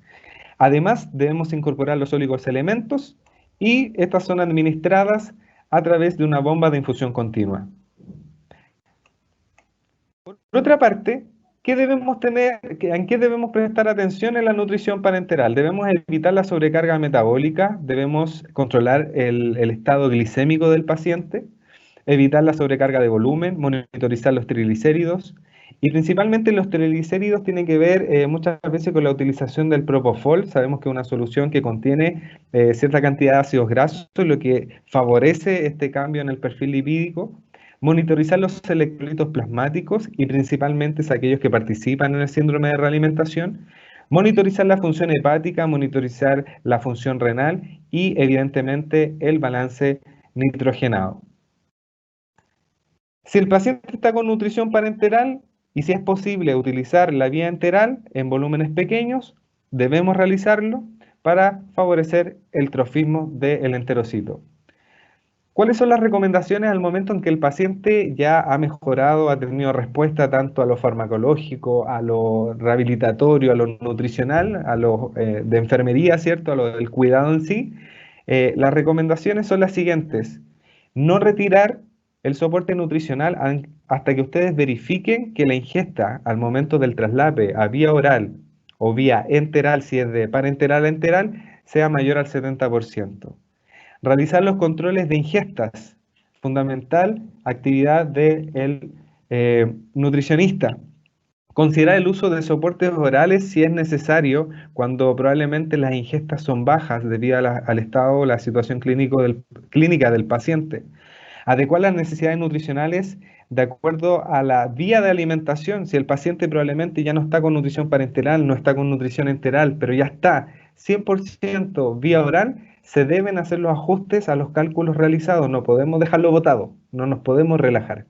Además, debemos incorporar los elementos y estas son administradas a través de una bomba de infusión continua. Por otra parte, ¿en qué debemos prestar atención en la nutrición parenteral? Debemos evitar la sobrecarga metabólica, debemos controlar el estado glicémico del paciente, evitar la sobrecarga de volumen, monitorizar los triglicéridos, y principalmente los triglicéridos tienen que ver muchas veces con la utilización del propofol. Sabemos que es una solución que contiene cierta cantidad de ácidos grasos, lo que favorece este cambio en el perfil lipídico. Monitorizar los electrolitos plasmáticos y principalmente es aquellos que participan en el síndrome de realimentación. Monitorizar la función hepática, monitorizar la función renal y evidentemente el balance nitrogenado. Si el paciente está con nutrición parenteral y si es posible utilizar la vía enteral en volúmenes pequeños, debemos realizarlo para favorecer el trofismo del enterocito. ¿Cuáles son las recomendaciones al momento en que el paciente ya ha mejorado, ha tenido respuesta tanto a lo farmacológico, a lo rehabilitatorio, a lo nutricional, a lo de enfermería, ¿cierto? A lo del cuidado en sí? Las recomendaciones son las siguientes. No retirar el soporte nutricional hasta que ustedes verifiquen que la ingesta al momento del traslape a vía oral o vía enteral, si es de parenteral a enteral, sea mayor al 70%. Realizar los controles de ingestas, fundamental actividad del nutricionista. Considerar el uso de soportes orales si es necesario, cuando probablemente las ingestas son bajas debido al estado o la situación clínica del paciente. Adecuar las necesidades nutricionales de acuerdo a la vía de alimentación. Si el paciente probablemente ya no está con nutrición parenteral, no está con nutrición enteral, pero ya está 100% vía oral, se deben hacer los ajustes a los cálculos realizados. No podemos dejarlo botado, no nos podemos relajar.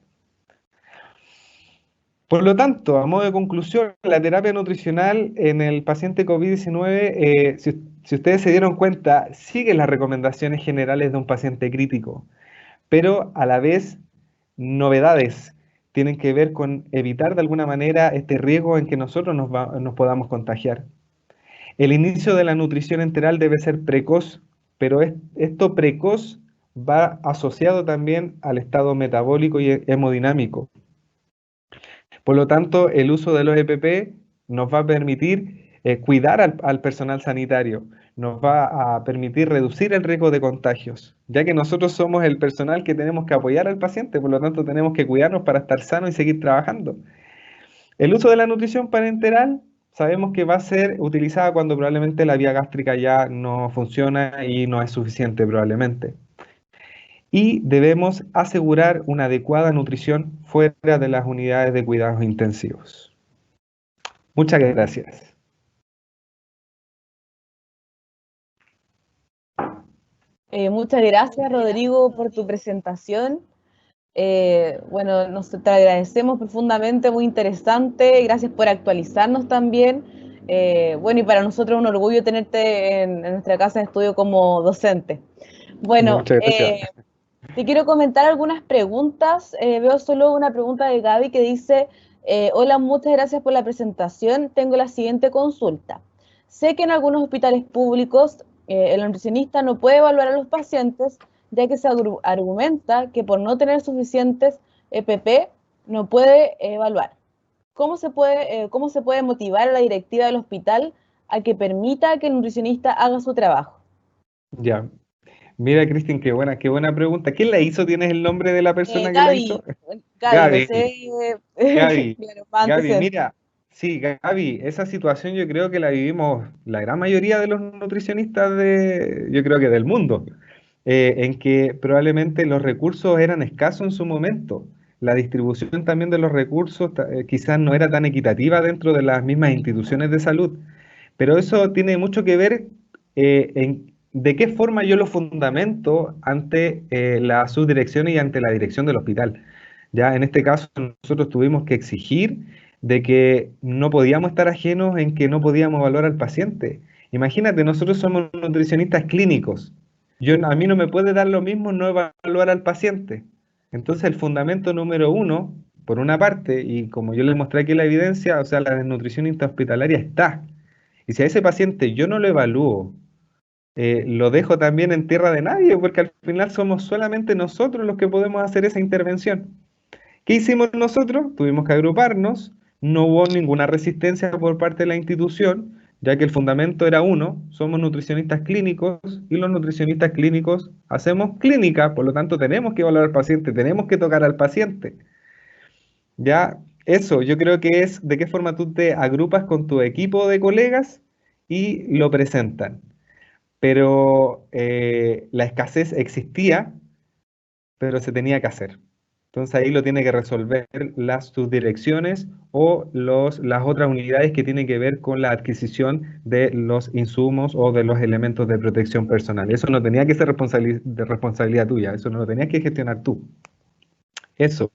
Por lo tanto, a modo de conclusión, la terapia nutricional en el paciente COVID-19, si ustedes se dieron cuenta, sigue las recomendaciones generales de un paciente crítico, pero a la vez novedades tienen que ver con evitar de alguna manera este riesgo en que nosotros nos podamos contagiar. El inicio de la nutrición enteral debe ser precoz, pero esto precoz va asociado también al estado metabólico y hemodinámico. Por lo tanto, el uso de los EPP nos va a permitir cuidar al personal sanitario, nos va a permitir reducir el riesgo de contagios, ya que nosotros somos el personal que tenemos que apoyar al paciente, por lo tanto tenemos que cuidarnos para estar sanos y seguir trabajando. El uso de la nutrición parenteral sabemos que va a ser utilizada cuando probablemente la vía gástrica ya no funciona y no es suficiente probablemente. Y debemos asegurar una adecuada nutrición fuera de las unidades de cuidados intensivos. Muchas gracias. Muchas gracias, Rodrigo, por tu presentación. Bueno, te agradecemos profundamente, muy interesante. Gracias por actualizarnos también. Bueno, y para nosotros es un orgullo tenerte en nuestra casa de estudio como docente. Bueno, muchas gracias. Te quiero comentar algunas preguntas. Veo solo una pregunta de Gaby que dice, hola, muchas gracias por la presentación. Tengo la siguiente consulta. Sé que en algunos hospitales públicos el nutricionista no puede evaluar a los pacientes, ya que se argumenta que por no tener suficientes EPP no puede evaluar. ¿Cómo se puede motivar a la directiva del hospital a que permita que el nutricionista haga su trabajo? Ya. Mira, Cristian, qué buena pregunta. ¿Quién la hizo? ¿Tienes el nombre de la persona que la hizo? Gaby, Gaby, mira, sí, Gaby, esa situación yo creo que la vivimos la gran mayoría de los nutricionistas yo creo que del mundo, en que probablemente los recursos eran escasos en su momento. La distribución también de los recursos quizás no era tan equitativa dentro de las mismas instituciones de salud, pero eso tiene mucho que ver en de qué forma yo lo fundamento ante la subdirección y ante la dirección del hospital. Ya en este caso nosotros tuvimos que exigir de que no podíamos estar ajenos en que no podíamos evaluar al paciente. Imagínate, nosotros somos nutricionistas clínicos. A mí no me puede dar lo mismo no evaluar al paciente. Entonces el fundamento número uno, por una parte, y como yo les mostré aquí la evidencia, o sea, la desnutrición intrahospitalaria está. Y si a ese paciente yo no lo evalúo, lo dejo también en tierra de nadie, porque al final somos solamente nosotros los que podemos hacer esa intervención. ¿Qué hicimos nosotros? Tuvimos que agruparnos, no hubo ninguna resistencia por parte de la institución, ya que el fundamento era uno, somos nutricionistas clínicos y los nutricionistas clínicos hacemos clínica, por lo tanto tenemos que evaluar al paciente, tenemos que tocar al paciente. Ya, eso, yo creo que es de qué forma tú te agrupas con tu equipo de colegas y lo presentan. Pero la escasez existía, pero se tenía que hacer. Entonces ahí lo tiene que resolver las subdirecciones o las otras unidades que tienen que ver con la adquisición de los insumos o de los elementos de protección personal. Eso no tenía que ser de responsabilidad tuya, eso no lo tenías que gestionar tú. Eso.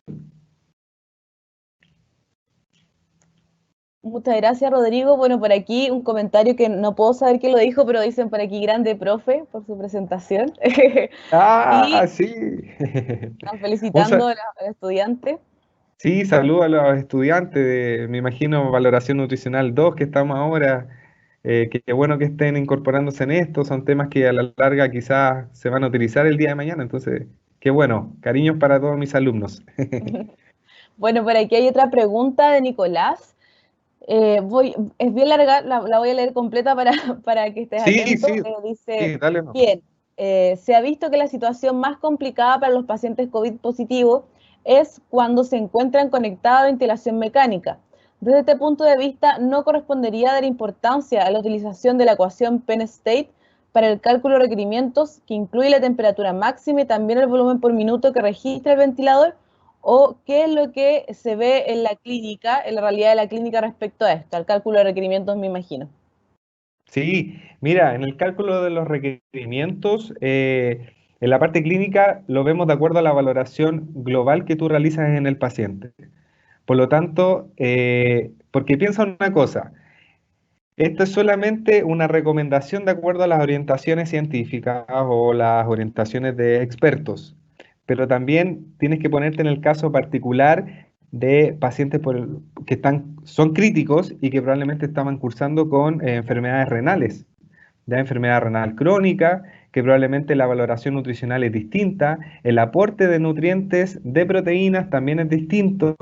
Muchas gracias, Rodrigo. Bueno, por aquí un comentario que no puedo saber quién lo dijo, pero dicen por aquí grande profe por su presentación. Ah, Y sí. están felicitando al estudiante. Sí, saludo a los estudiantes de, me imagino, Valoración Nutricional 2 que estamos ahora. Qué bueno que estén incorporándose en esto. Son temas que a la larga quizás se van a utilizar el día de mañana. Entonces, qué bueno. Cariños para todos mis alumnos. Bueno, por aquí hay otra pregunta de Nicolás. Es bien larga, la voy a leer completa para que estés Sí, atento. sí, Dice, sí, dale, no. bien, se ha visto que la situación más complicada para los pacientes COVID positivos es cuando se encuentran conectados a ventilación mecánica. Desde este punto de vista, ¿no correspondería dar importancia a la utilización de la ecuación Penn-State para el cálculo de requerimientos que incluye la temperatura máxima y también el volumen por minuto que registra el ventilador? ¿O qué es lo que se ve en la clínica, en la realidad de la clínica respecto a esto, al cálculo de requerimientos, me imagino? Sí, mira, en el cálculo de los requerimientos, en la parte clínica lo vemos de acuerdo a la valoración global que tú realizas en el paciente. Por lo tanto, porque piensa una cosa. Esto es solamente una recomendación de acuerdo a las orientaciones científicas o las orientaciones de expertos, pero también tienes que ponerte en el caso particular de pacientes que son críticos y que probablemente estaban cursando con enfermedades renales, ya enfermedad renal crónica, que probablemente la valoración nutricional es distinta, el aporte de nutrientes, de proteínas también es distinto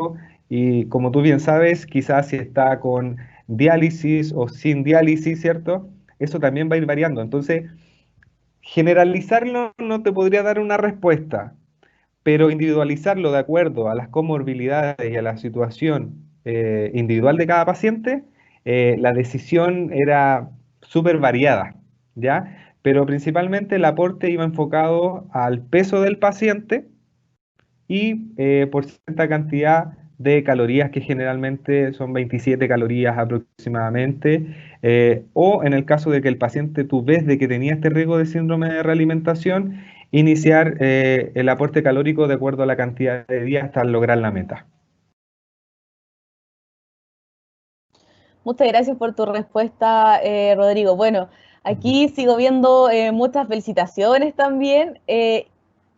y como tú bien sabes, quizás si está con diálisis o sin diálisis, ¿cierto? Eso también va a ir variando. Entonces, generalizarlo no te podría dar una respuesta, pero individualizarlo de acuerdo a las comorbilidades y a la situación individual de cada paciente, la decisión era súper variada, ¿ya? Pero principalmente el aporte iba enfocado al peso del paciente y por cierta cantidad de calorías que generalmente son 27 calorías aproximadamente, o en el caso de que el paciente tú ves de que tenía este riesgo de síndrome de realimentación, iniciar el aporte calórico de acuerdo a la cantidad de días hasta lograr la meta. Muchas gracias por tu respuesta, Rodrigo. Bueno, aquí sigo viendo muchas felicitaciones también.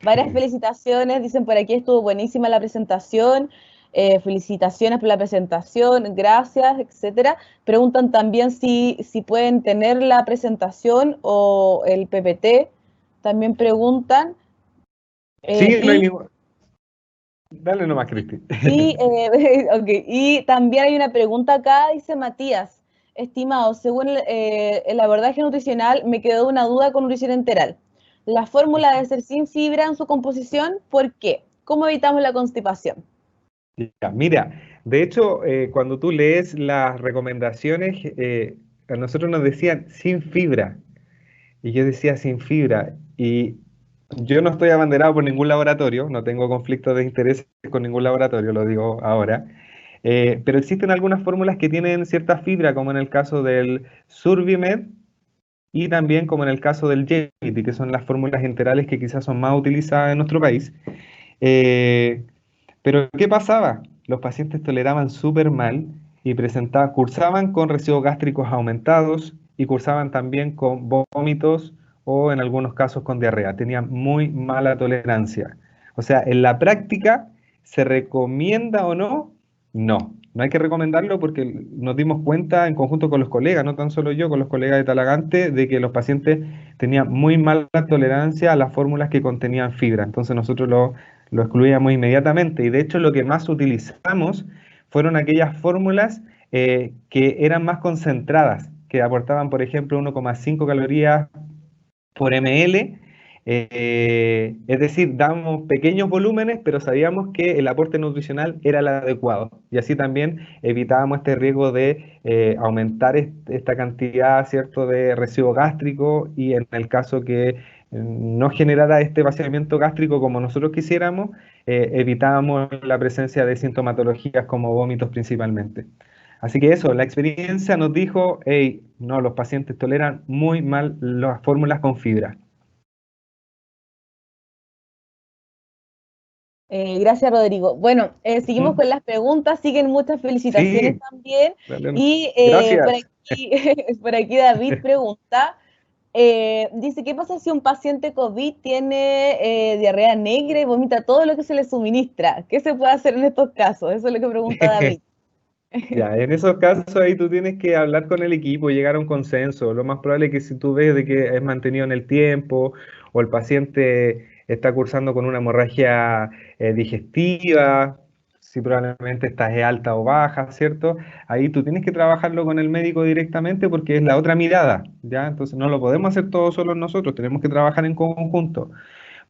Varias felicitaciones, dicen por aquí estuvo buenísima la presentación. Felicitaciones por la presentación, gracias, etcétera. Preguntan también si pueden tener la presentación o el PPT. También preguntan. Sí, no hay Y ningún... Dale nomás, Cristi. okay. Y también hay una pregunta acá, dice Matías. Estimado, según el abordaje nutricional, me quedó una duda con nutrición enteral. La fórmula debe ser sin fibra en su composición, ¿por qué? ¿Cómo evitamos la constipación? Ya, mira, de hecho, cuando tú lees las recomendaciones, a nosotros nos decían sin fibra. Y yo decía sin fibra. Y yo no estoy abanderado por ningún laboratorio, no tengo conflicto de intereses con ningún laboratorio, lo digo ahora. Pero existen algunas fórmulas que tienen cierta fibra, como en el caso del Survimed y también como en el caso del Yevity, que son las fórmulas enterales que quizás son más utilizadas en nuestro país. Eh, pero ¿qué pasaba? Los pacientes toleraban súper mal y cursaban con residuos gástricos aumentados y cursaban también con vómitos o en algunos casos con diarrea. Tenían muy mala tolerancia. O sea, en la práctica, ¿se recomienda o no? No, no hay que recomendarlo porque nos dimos cuenta en conjunto con los colegas, no tan solo yo, con los colegas de Talagante, de que los pacientes tenían muy mala tolerancia a las fórmulas que contenían fibra. Entonces nosotros lo excluíamos inmediatamente y de hecho lo que más utilizamos fueron aquellas fórmulas que eran más concentradas, que aportaban, por ejemplo, 1,5 calorías por ml. Es decir, dábamos pequeños volúmenes, pero sabíamos que el aporte nutricional era el adecuado. Y así también evitábamos este riesgo de aumentar esta cantidad, ¿cierto?, de residuo gástrico y en el caso que no generara este vaciamiento gástrico como nosotros quisiéramos, evitábamos la presencia de sintomatologías como vómitos principalmente. Así que eso, la experiencia nos dijo, hey, no, los pacientes toleran muy mal las fórmulas con fibra. Gracias, Rodrigo. Bueno, seguimos ¿Mm? con las preguntas, siguen muchas felicitaciones Sí, también. dale. Y por Gracias. aquí, por aquí David pregunta, dice, ¿qué pasa si un paciente COVID tiene diarrea negra y vomita todo lo que se le suministra? ¿Qué se puede hacer en estos casos? Eso es lo que pregunta David. Ya, en esos casos ahí tú tienes que hablar con el equipo, llegar a un consenso. Lo más probable es que si tú ves de que es mantenido en el tiempo o el paciente está cursando con una hemorragia digestiva, si probablemente esta es alta o baja, ¿cierto? Ahí tú tienes que trabajarlo con el médico directamente porque es la otra mirada, ¿ya? Entonces no lo podemos hacer todos solos nosotros, tenemos que trabajar en conjunto.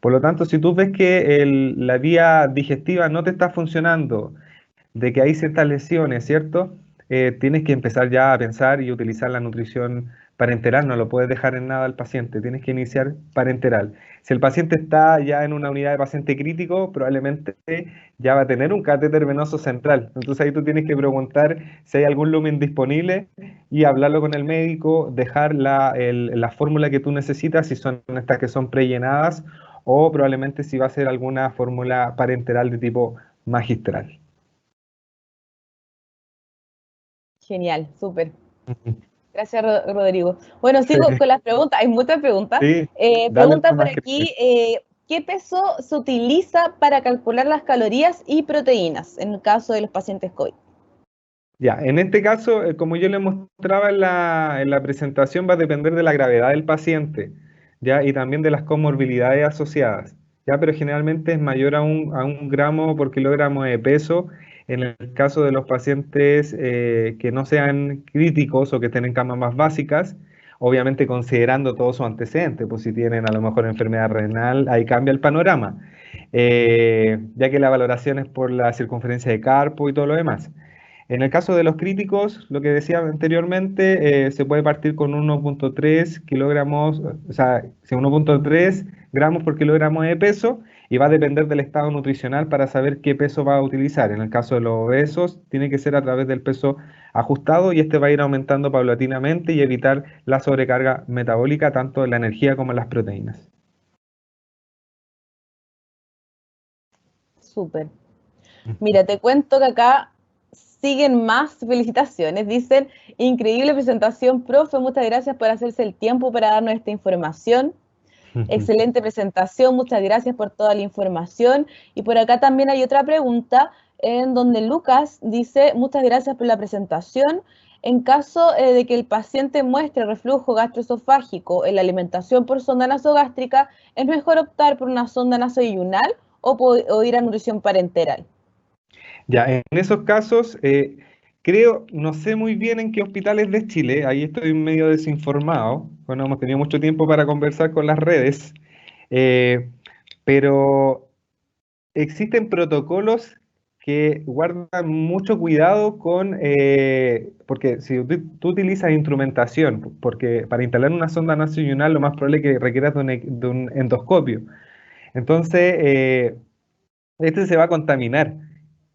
Por lo tanto, si tú ves que la vía digestiva no te está funcionando, de que hay ciertas lesiones, ¿cierto? Tienes que empezar ya a pensar y utilizar la nutrición parenteral, no lo puedes dejar en nada al paciente, tienes que iniciar parenteral. Si el paciente está ya en una unidad de paciente crítico, probablemente ya va a tener un catéter venoso central. Entonces ahí tú tienes que preguntar si hay algún lumen disponible y hablarlo con el médico, dejar la fórmula que tú necesitas, si son estas que son prellenadas, o probablemente si va a ser alguna fórmula parenteral de tipo magistral. Genial, súper. Gracias, Rodrigo. Bueno, Sí, sigo con las preguntas. Hay muchas preguntas. sí, dale Pregunta por nomás que sí. aquí, ¿qué peso se utiliza para calcular las calorías y proteínas en el caso de los pacientes COVID? Ya, en este caso, como yo le mostraba en la presentación, va a depender de la gravedad del paciente, ¿ya? Y también de las comorbilidades asociadas, ¿ya? Pero generalmente es mayor a un gramo por kilogramo de peso en el caso de los pacientes que no sean críticos o que estén en camas más básicas, obviamente considerando todos sus antecedentes, pues si tienen a lo mejor enfermedad renal, ahí cambia el panorama, ya que la valoración es por la circunferencia de Carpo y todo lo demás. En el caso de los críticos, lo que decía anteriormente, se puede partir con 1,3 kilogramos, o sea, 1,3 gramos por kilogramo de peso y va a depender del estado nutricional para saber qué peso va a utilizar. En el caso de los obesos, tiene que ser a través del peso ajustado y este va a ir aumentando paulatinamente y evitar la sobrecarga metabólica tanto en la energía como en las proteínas. Súper. Mira, te cuento que acá siguen más felicitaciones. Dicen, increíble presentación, profe, muchas gracias por hacerse el tiempo para darnos esta información. Excelente presentación, muchas gracias por toda la información. Y por acá también hay otra pregunta en donde Lucas dice, muchas gracias por la presentación. En caso de que el paciente muestre reflujo gastroesofágico en la alimentación por sonda nasogástrica, ¿es mejor optar por una sonda nasoyunal o ir a nutrición parenteral? Ya, en esos casos, creo, no sé muy bien en qué hospitales de Chile, ahí estoy medio desinformado, bueno, hemos tenido mucho tiempo para conversar con las redes, eh, pero existen protocolos que guardan mucho cuidado porque si tú utilizas instrumentación, porque para instalar una sonda nasoyunal lo más probable es que requieras de un endoscopio. Entonces, este se va a contaminar.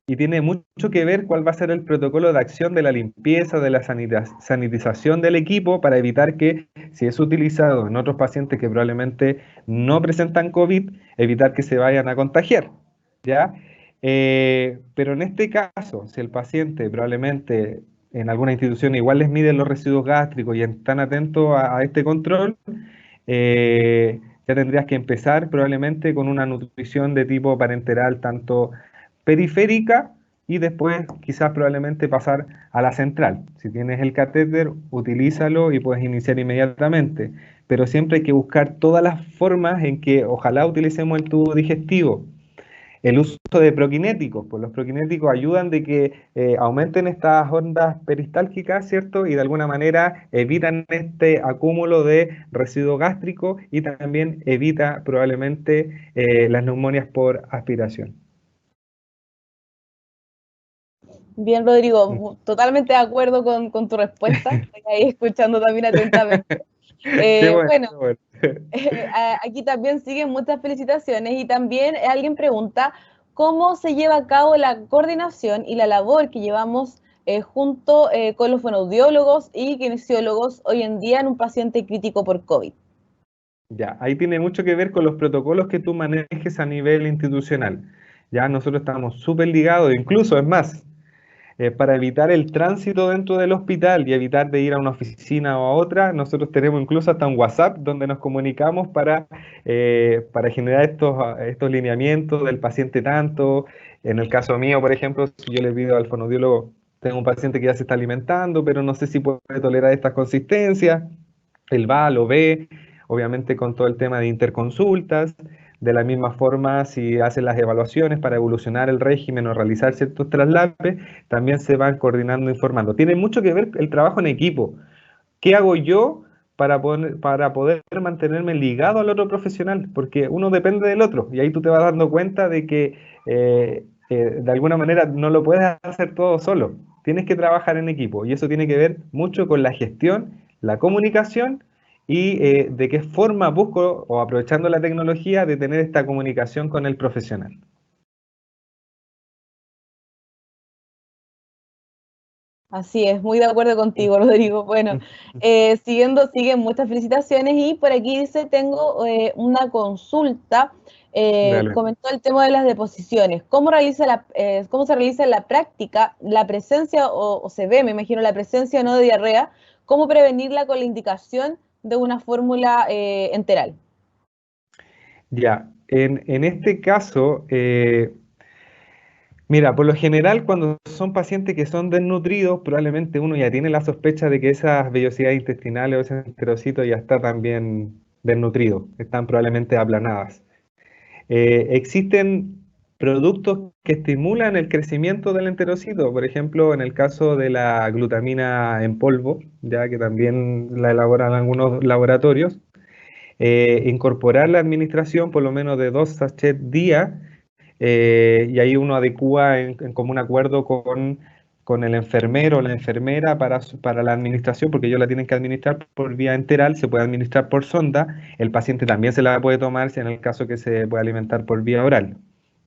Y tiene mucho que ver cuál va a ser el protocolo de acción de la limpieza, de la sanitización del equipo para evitar que, si es utilizado en otros pacientes que probablemente no presentan COVID, evitar que se vayan a contagiar, ¿ya? Pero en este caso, si el paciente probablemente en alguna institución igual les miden los residuos gástricos y están atentos a este control, ya tendrías que empezar probablemente con una nutrición de tipo parenteral, tanto periférica y después quizás probablemente pasar a la central. Si tienes el catéter, utilízalo y puedes iniciar inmediatamente. Pero siempre hay que buscar todas las formas en que ojalá utilicemos el tubo digestivo. El uso de proquinéticos, pues los proquinéticos ayudan de que aumenten estas ondas peristálticas, ¿cierto? Y de alguna manera evitan este acúmulo de residuo gástrico y también evita probablemente las neumonias por aspiración. Bien, Rodrigo, totalmente de acuerdo con tu respuesta. Estoy ahí escuchando también atentamente. Qué bueno, Bueno, qué bueno. aquí también siguen muchas felicitaciones y también alguien pregunta cómo se lleva a cabo la coordinación y la labor que llevamos junto con los fonoaudiólogos y kinesiólogos hoy en día en un paciente crítico por COVID. Ya, ahí tiene mucho que ver con los protocolos que tú manejes a nivel institucional. Ya nosotros estamos súper ligados, incluso es más, para evitar el tránsito dentro del hospital y evitar de ir a una oficina o a otra, nosotros tenemos incluso hasta un WhatsApp donde nos comunicamos para generar estos lineamientos del paciente tanto. En el caso mío, por ejemplo, si yo le pido al fonoaudiólogo, tengo un paciente que ya se está alimentando, pero no sé si puede tolerar estas consistencias, él va, lo ve, obviamente con todo el tema de interconsultas. De la misma forma, si hacen las evaluaciones para evolucionar el régimen o realizar ciertos traslapes, también se van coordinando, informando. Tiene mucho que ver el trabajo en equipo. ¿Qué hago yo para poder mantenerme ligado al otro profesional? Porque uno depende del otro y ahí tú te vas dando cuenta de que de alguna manera no lo puedes hacer todo solo. Tienes que trabajar en equipo y eso tiene que ver mucho con la gestión, la comunicación y de qué forma busco o aprovechando la tecnología de tener esta comunicación con el profesional. Así es, muy de acuerdo contigo, Rodrigo. Bueno, siguen muchas felicitaciones y por aquí dice, tengo una consulta. Dale. Comentó el tema de las deposiciones. ¿Cómo se realiza en la práctica la presencia, o se ve, me imagino, la presencia o no de diarrea? ¿Cómo prevenirla con la indicación de una fórmula enteral? Ya, en este caso, mira, por lo general cuando son pacientes que son desnutridos, probablemente uno ya tiene la sospecha de que esas vellosidades intestinales o ese enterocito ya está también desnutrido, están probablemente aplanadas. Existen productos que estimulan el crecimiento del enterocito, por ejemplo, en el caso de la glutamina en polvo, ya que también la elaboran algunos laboratorios, incorporar la administración por lo menos de 2 sachets día y ahí uno adecúa en común acuerdo con el enfermero o la enfermera para la administración, porque ellos la tienen que administrar por vía enteral, se puede administrar por sonda, el paciente también se la puede tomar si en el caso que se puede alimentar por vía oral.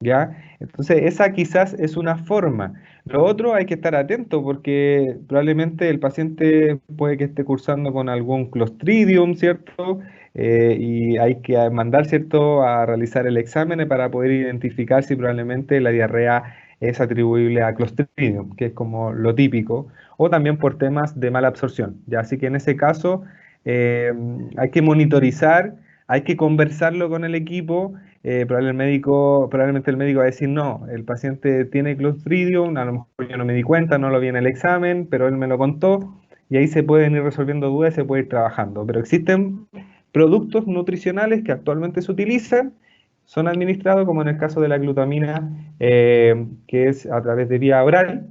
¿Ya? Entonces, esa quizás es una forma. Lo otro hay que estar atento porque probablemente el paciente puede que esté cursando con algún Clostridium, ¿cierto? Y hay que mandar, ¿cierto?, a realizar el examen para poder identificar si probablemente la diarrea es atribuible a Clostridium, que es como lo típico, o también por temas de mala absorción. ¿Ya? Así que en ese caso hay que monitorizar, hay que conversarlo con el equipo. Probablemente el médico va a decir, no, el paciente tiene Clostridium, a lo mejor yo no me di cuenta, no lo vi en el examen, pero él me lo contó, y ahí se pueden ir resolviendo dudas y se puede ir trabajando. Pero existen productos nutricionales que actualmente se utilizan, son administrados, como en el caso de la glutamina, que es a través de vía oral,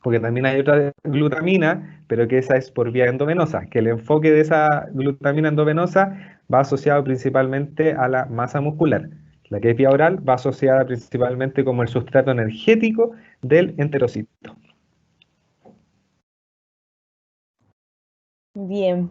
porque también hay otra glutamina, pero que esa es por vía endovenosa, que el enfoque de esa glutamina endovenosa va asociado principalmente a la masa muscular. La que es vía oral va asociada principalmente como el sustrato energético del enterocito. Bien,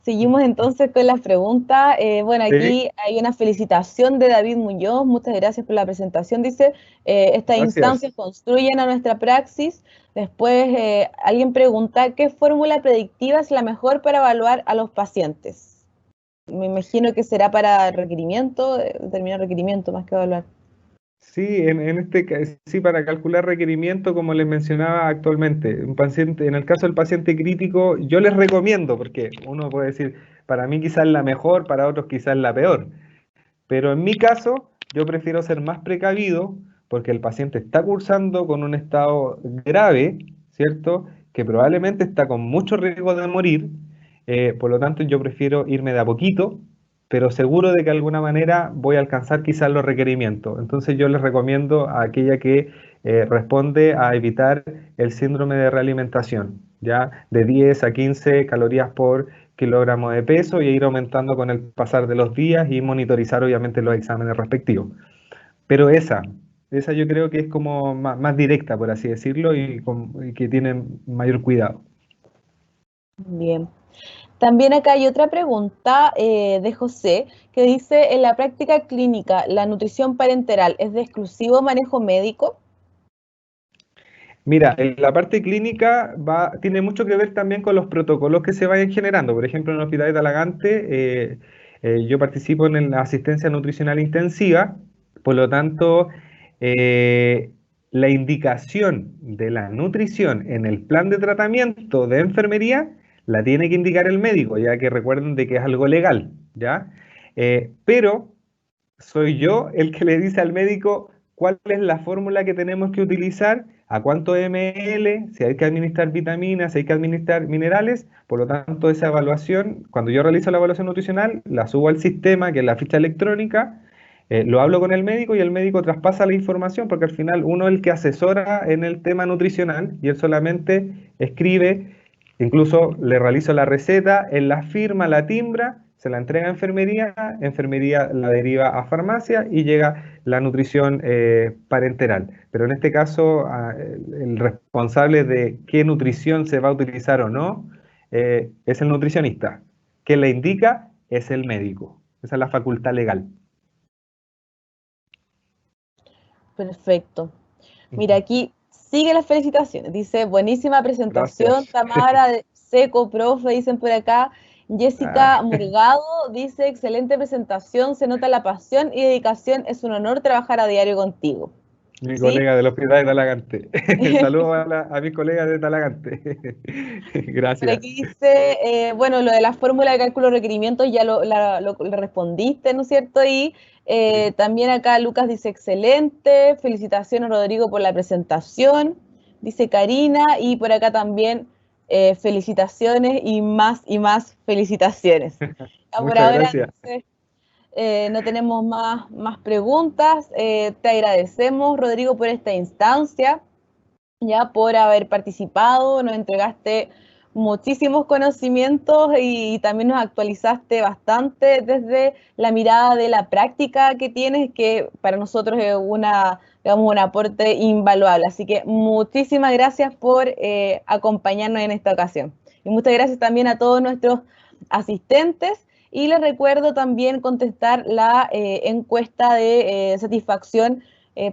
seguimos entonces con las preguntas. Bueno, Sí, aquí hay una felicitación de David Muñoz. Muchas gracias por la presentación. Dice, estas gracias. instancias construyen a nuestra praxis. Después, alguien pregunta, ¿qué fórmula predictiva es la mejor para evaluar a los pacientes? Me imagino que será para requerimiento, determinar requerimiento más que evaluar. Sí, sí, para calcular requerimiento, como les mencionaba actualmente, un paciente, en el caso del paciente crítico, yo les recomiendo, porque uno puede decir, para mí quizás la mejor, para otros quizás la peor. Pero en mi caso, yo prefiero ser más precavido porque el paciente está cursando con un estado grave, ¿cierto? Que probablemente está con mucho riesgo de morir. Por lo tanto, yo prefiero irme de a poquito, pero seguro de que de alguna manera voy a alcanzar quizás los requerimientos. Entonces yo les recomiendo a aquella que responde a evitar el síndrome de realimentación, ya de 10 a 15 calorías por kilogramo de peso y ir aumentando con el pasar de los días y monitorizar obviamente los exámenes respectivos. Pero esa yo creo que es como más directa, por así decirlo, y que tiene mayor cuidado. Bien. También acá hay otra pregunta de José que dice, en la práctica clínica, ¿la nutrición parenteral es de exclusivo manejo médico? Mira, en la parte clínica tiene mucho que ver también con los protocolos que se vayan generando. Por ejemplo, en el Hospital de Talagante, yo participo en la asistencia nutricional intensiva, por lo tanto, eh, la indicación de la nutrición en el plan de tratamiento de enfermería la tiene que indicar el médico, ya que recuerden de que es algo legal, ¿ya? Pero soy yo el que le dice al médico cuál es la fórmula que tenemos que utilizar, a cuánto ml, si hay que administrar vitaminas, si hay que administrar minerales. Por lo tanto, esa evaluación, cuando yo realizo la evaluación nutricional, la subo al sistema, que es la ficha electrónica, lo hablo con el médico y el médico traspasa la información, porque al final uno es el que asesora en el tema nutricional y él solamente escribe, incluso le realizo la receta, él la firma, la timbra, se la entrega a enfermería, enfermería la deriva a farmacia y llega la nutrición parenteral. Pero en este caso, el responsable de qué nutrición se va a utilizar o no es el nutricionista. Quien le indica es el médico. Esa es la facultad legal. Perfecto. Mira, aquí sigue las felicitaciones. Dice, buenísima presentación, Gracias. Tamara, Seco, profe, dicen por acá. Ah, Jessica Murgado dice, excelente presentación, se nota la pasión y dedicación, es un honor trabajar a diario contigo. mi ¿Sí? colega del Hospital de Talagante. Saludos a mis colegas de Talagante. Por Gracias. aquí dice, bueno, lo de la fórmula de cálculo de requerimientos ya lo respondiste, ¿no es cierto? Y Sí. también acá Lucas dice, excelente, felicitaciones Rodrigo por la presentación, dice Karina, y por acá también felicitaciones y más felicitaciones. Ya por Muchas ahora, gracias. entonces, no tenemos más preguntas. Te agradecemos, Rodrigo, por esta instancia, ya por haber participado, nos entregaste muchísimos conocimientos y también nos actualizaste bastante desde la mirada de la práctica que tienes, que para nosotros es digamos, un aporte invaluable. Así que muchísimas gracias por acompañarnos en esta ocasión. Y muchas gracias también a todos nuestros asistentes. Y les recuerdo también contestar la encuesta de satisfacción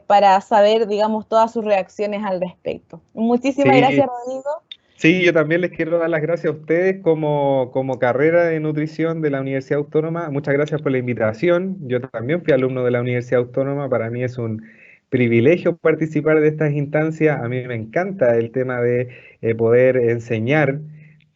para saber, digamos, todas sus reacciones al respecto. Muchísimas Sí, gracias, Rodrigo. sí, yo también les quiero dar las gracias a ustedes como carrera de nutrición de la Universidad Autónoma. Muchas gracias por la invitación. Yo también fui alumno de la Universidad Autónoma. Para mí es un privilegio participar de estas instancias. A mí me encanta el tema de poder enseñar.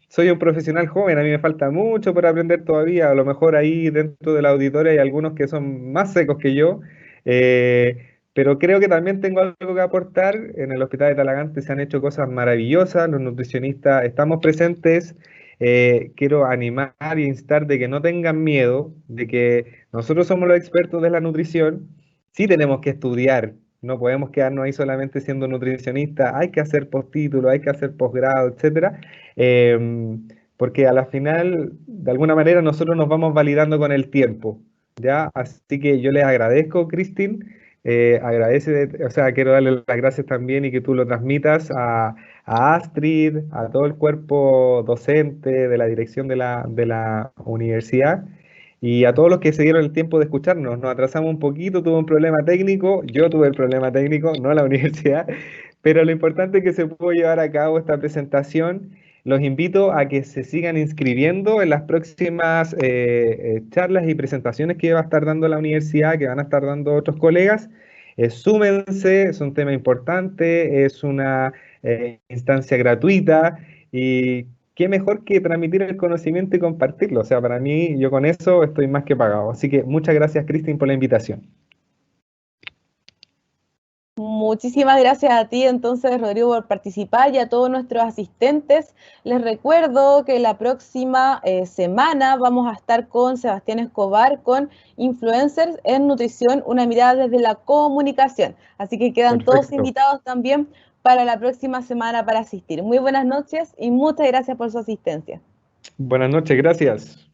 Soy un profesional joven, a mí me falta mucho por aprender todavía. A lo mejor ahí dentro del auditorio hay algunos que son más secos que yo. Pero creo que también tengo algo que aportar. En el Hospital de Talagante se han hecho cosas maravillosas, los nutricionistas estamos presentes. Quiero animar e instar de que no tengan miedo, de que nosotros somos los expertos de la nutrición. Sí tenemos que estudiar, no podemos quedarnos ahí solamente siendo nutricionistas, hay que hacer postítulo, hay que hacer posgrado, etcétera. Porque a la final, de alguna manera, nosotros nos vamos validando con el tiempo, ¿ya? Así que yo les agradezco, Cristín. O sea, quiero darle las gracias también y que tú lo transmitas a Astrid, a todo el cuerpo docente de la dirección de la universidad y a todos los que se dieron el tiempo de escucharnos. Nos atrasamos un poquito, tuve un problema técnico, yo tuve el problema técnico, no la universidad, pero lo importante es que se pudo llevar a cabo esta presentación. Los invito a que se sigan inscribiendo en las próximas charlas y presentaciones que va a estar dando la universidad, que van a estar dando otros colegas. Súmense, es un tema importante, es una instancia gratuita y qué mejor que transmitir el conocimiento y compartirlo. O sea, para mí, yo con eso estoy más que pagado. Así que muchas gracias, Cristin, por la invitación. Muchísimas gracias a ti entonces, Rodrigo, por participar y a todos nuestros asistentes. Les recuerdo que la próxima semana vamos a estar con Sebastián Escobar, con Influencers en Nutrición, una mirada desde la comunicación. Así que quedan todos invitados también para la próxima semana para asistir. Muy buenas noches y muchas gracias por su asistencia. Buenas noches, gracias.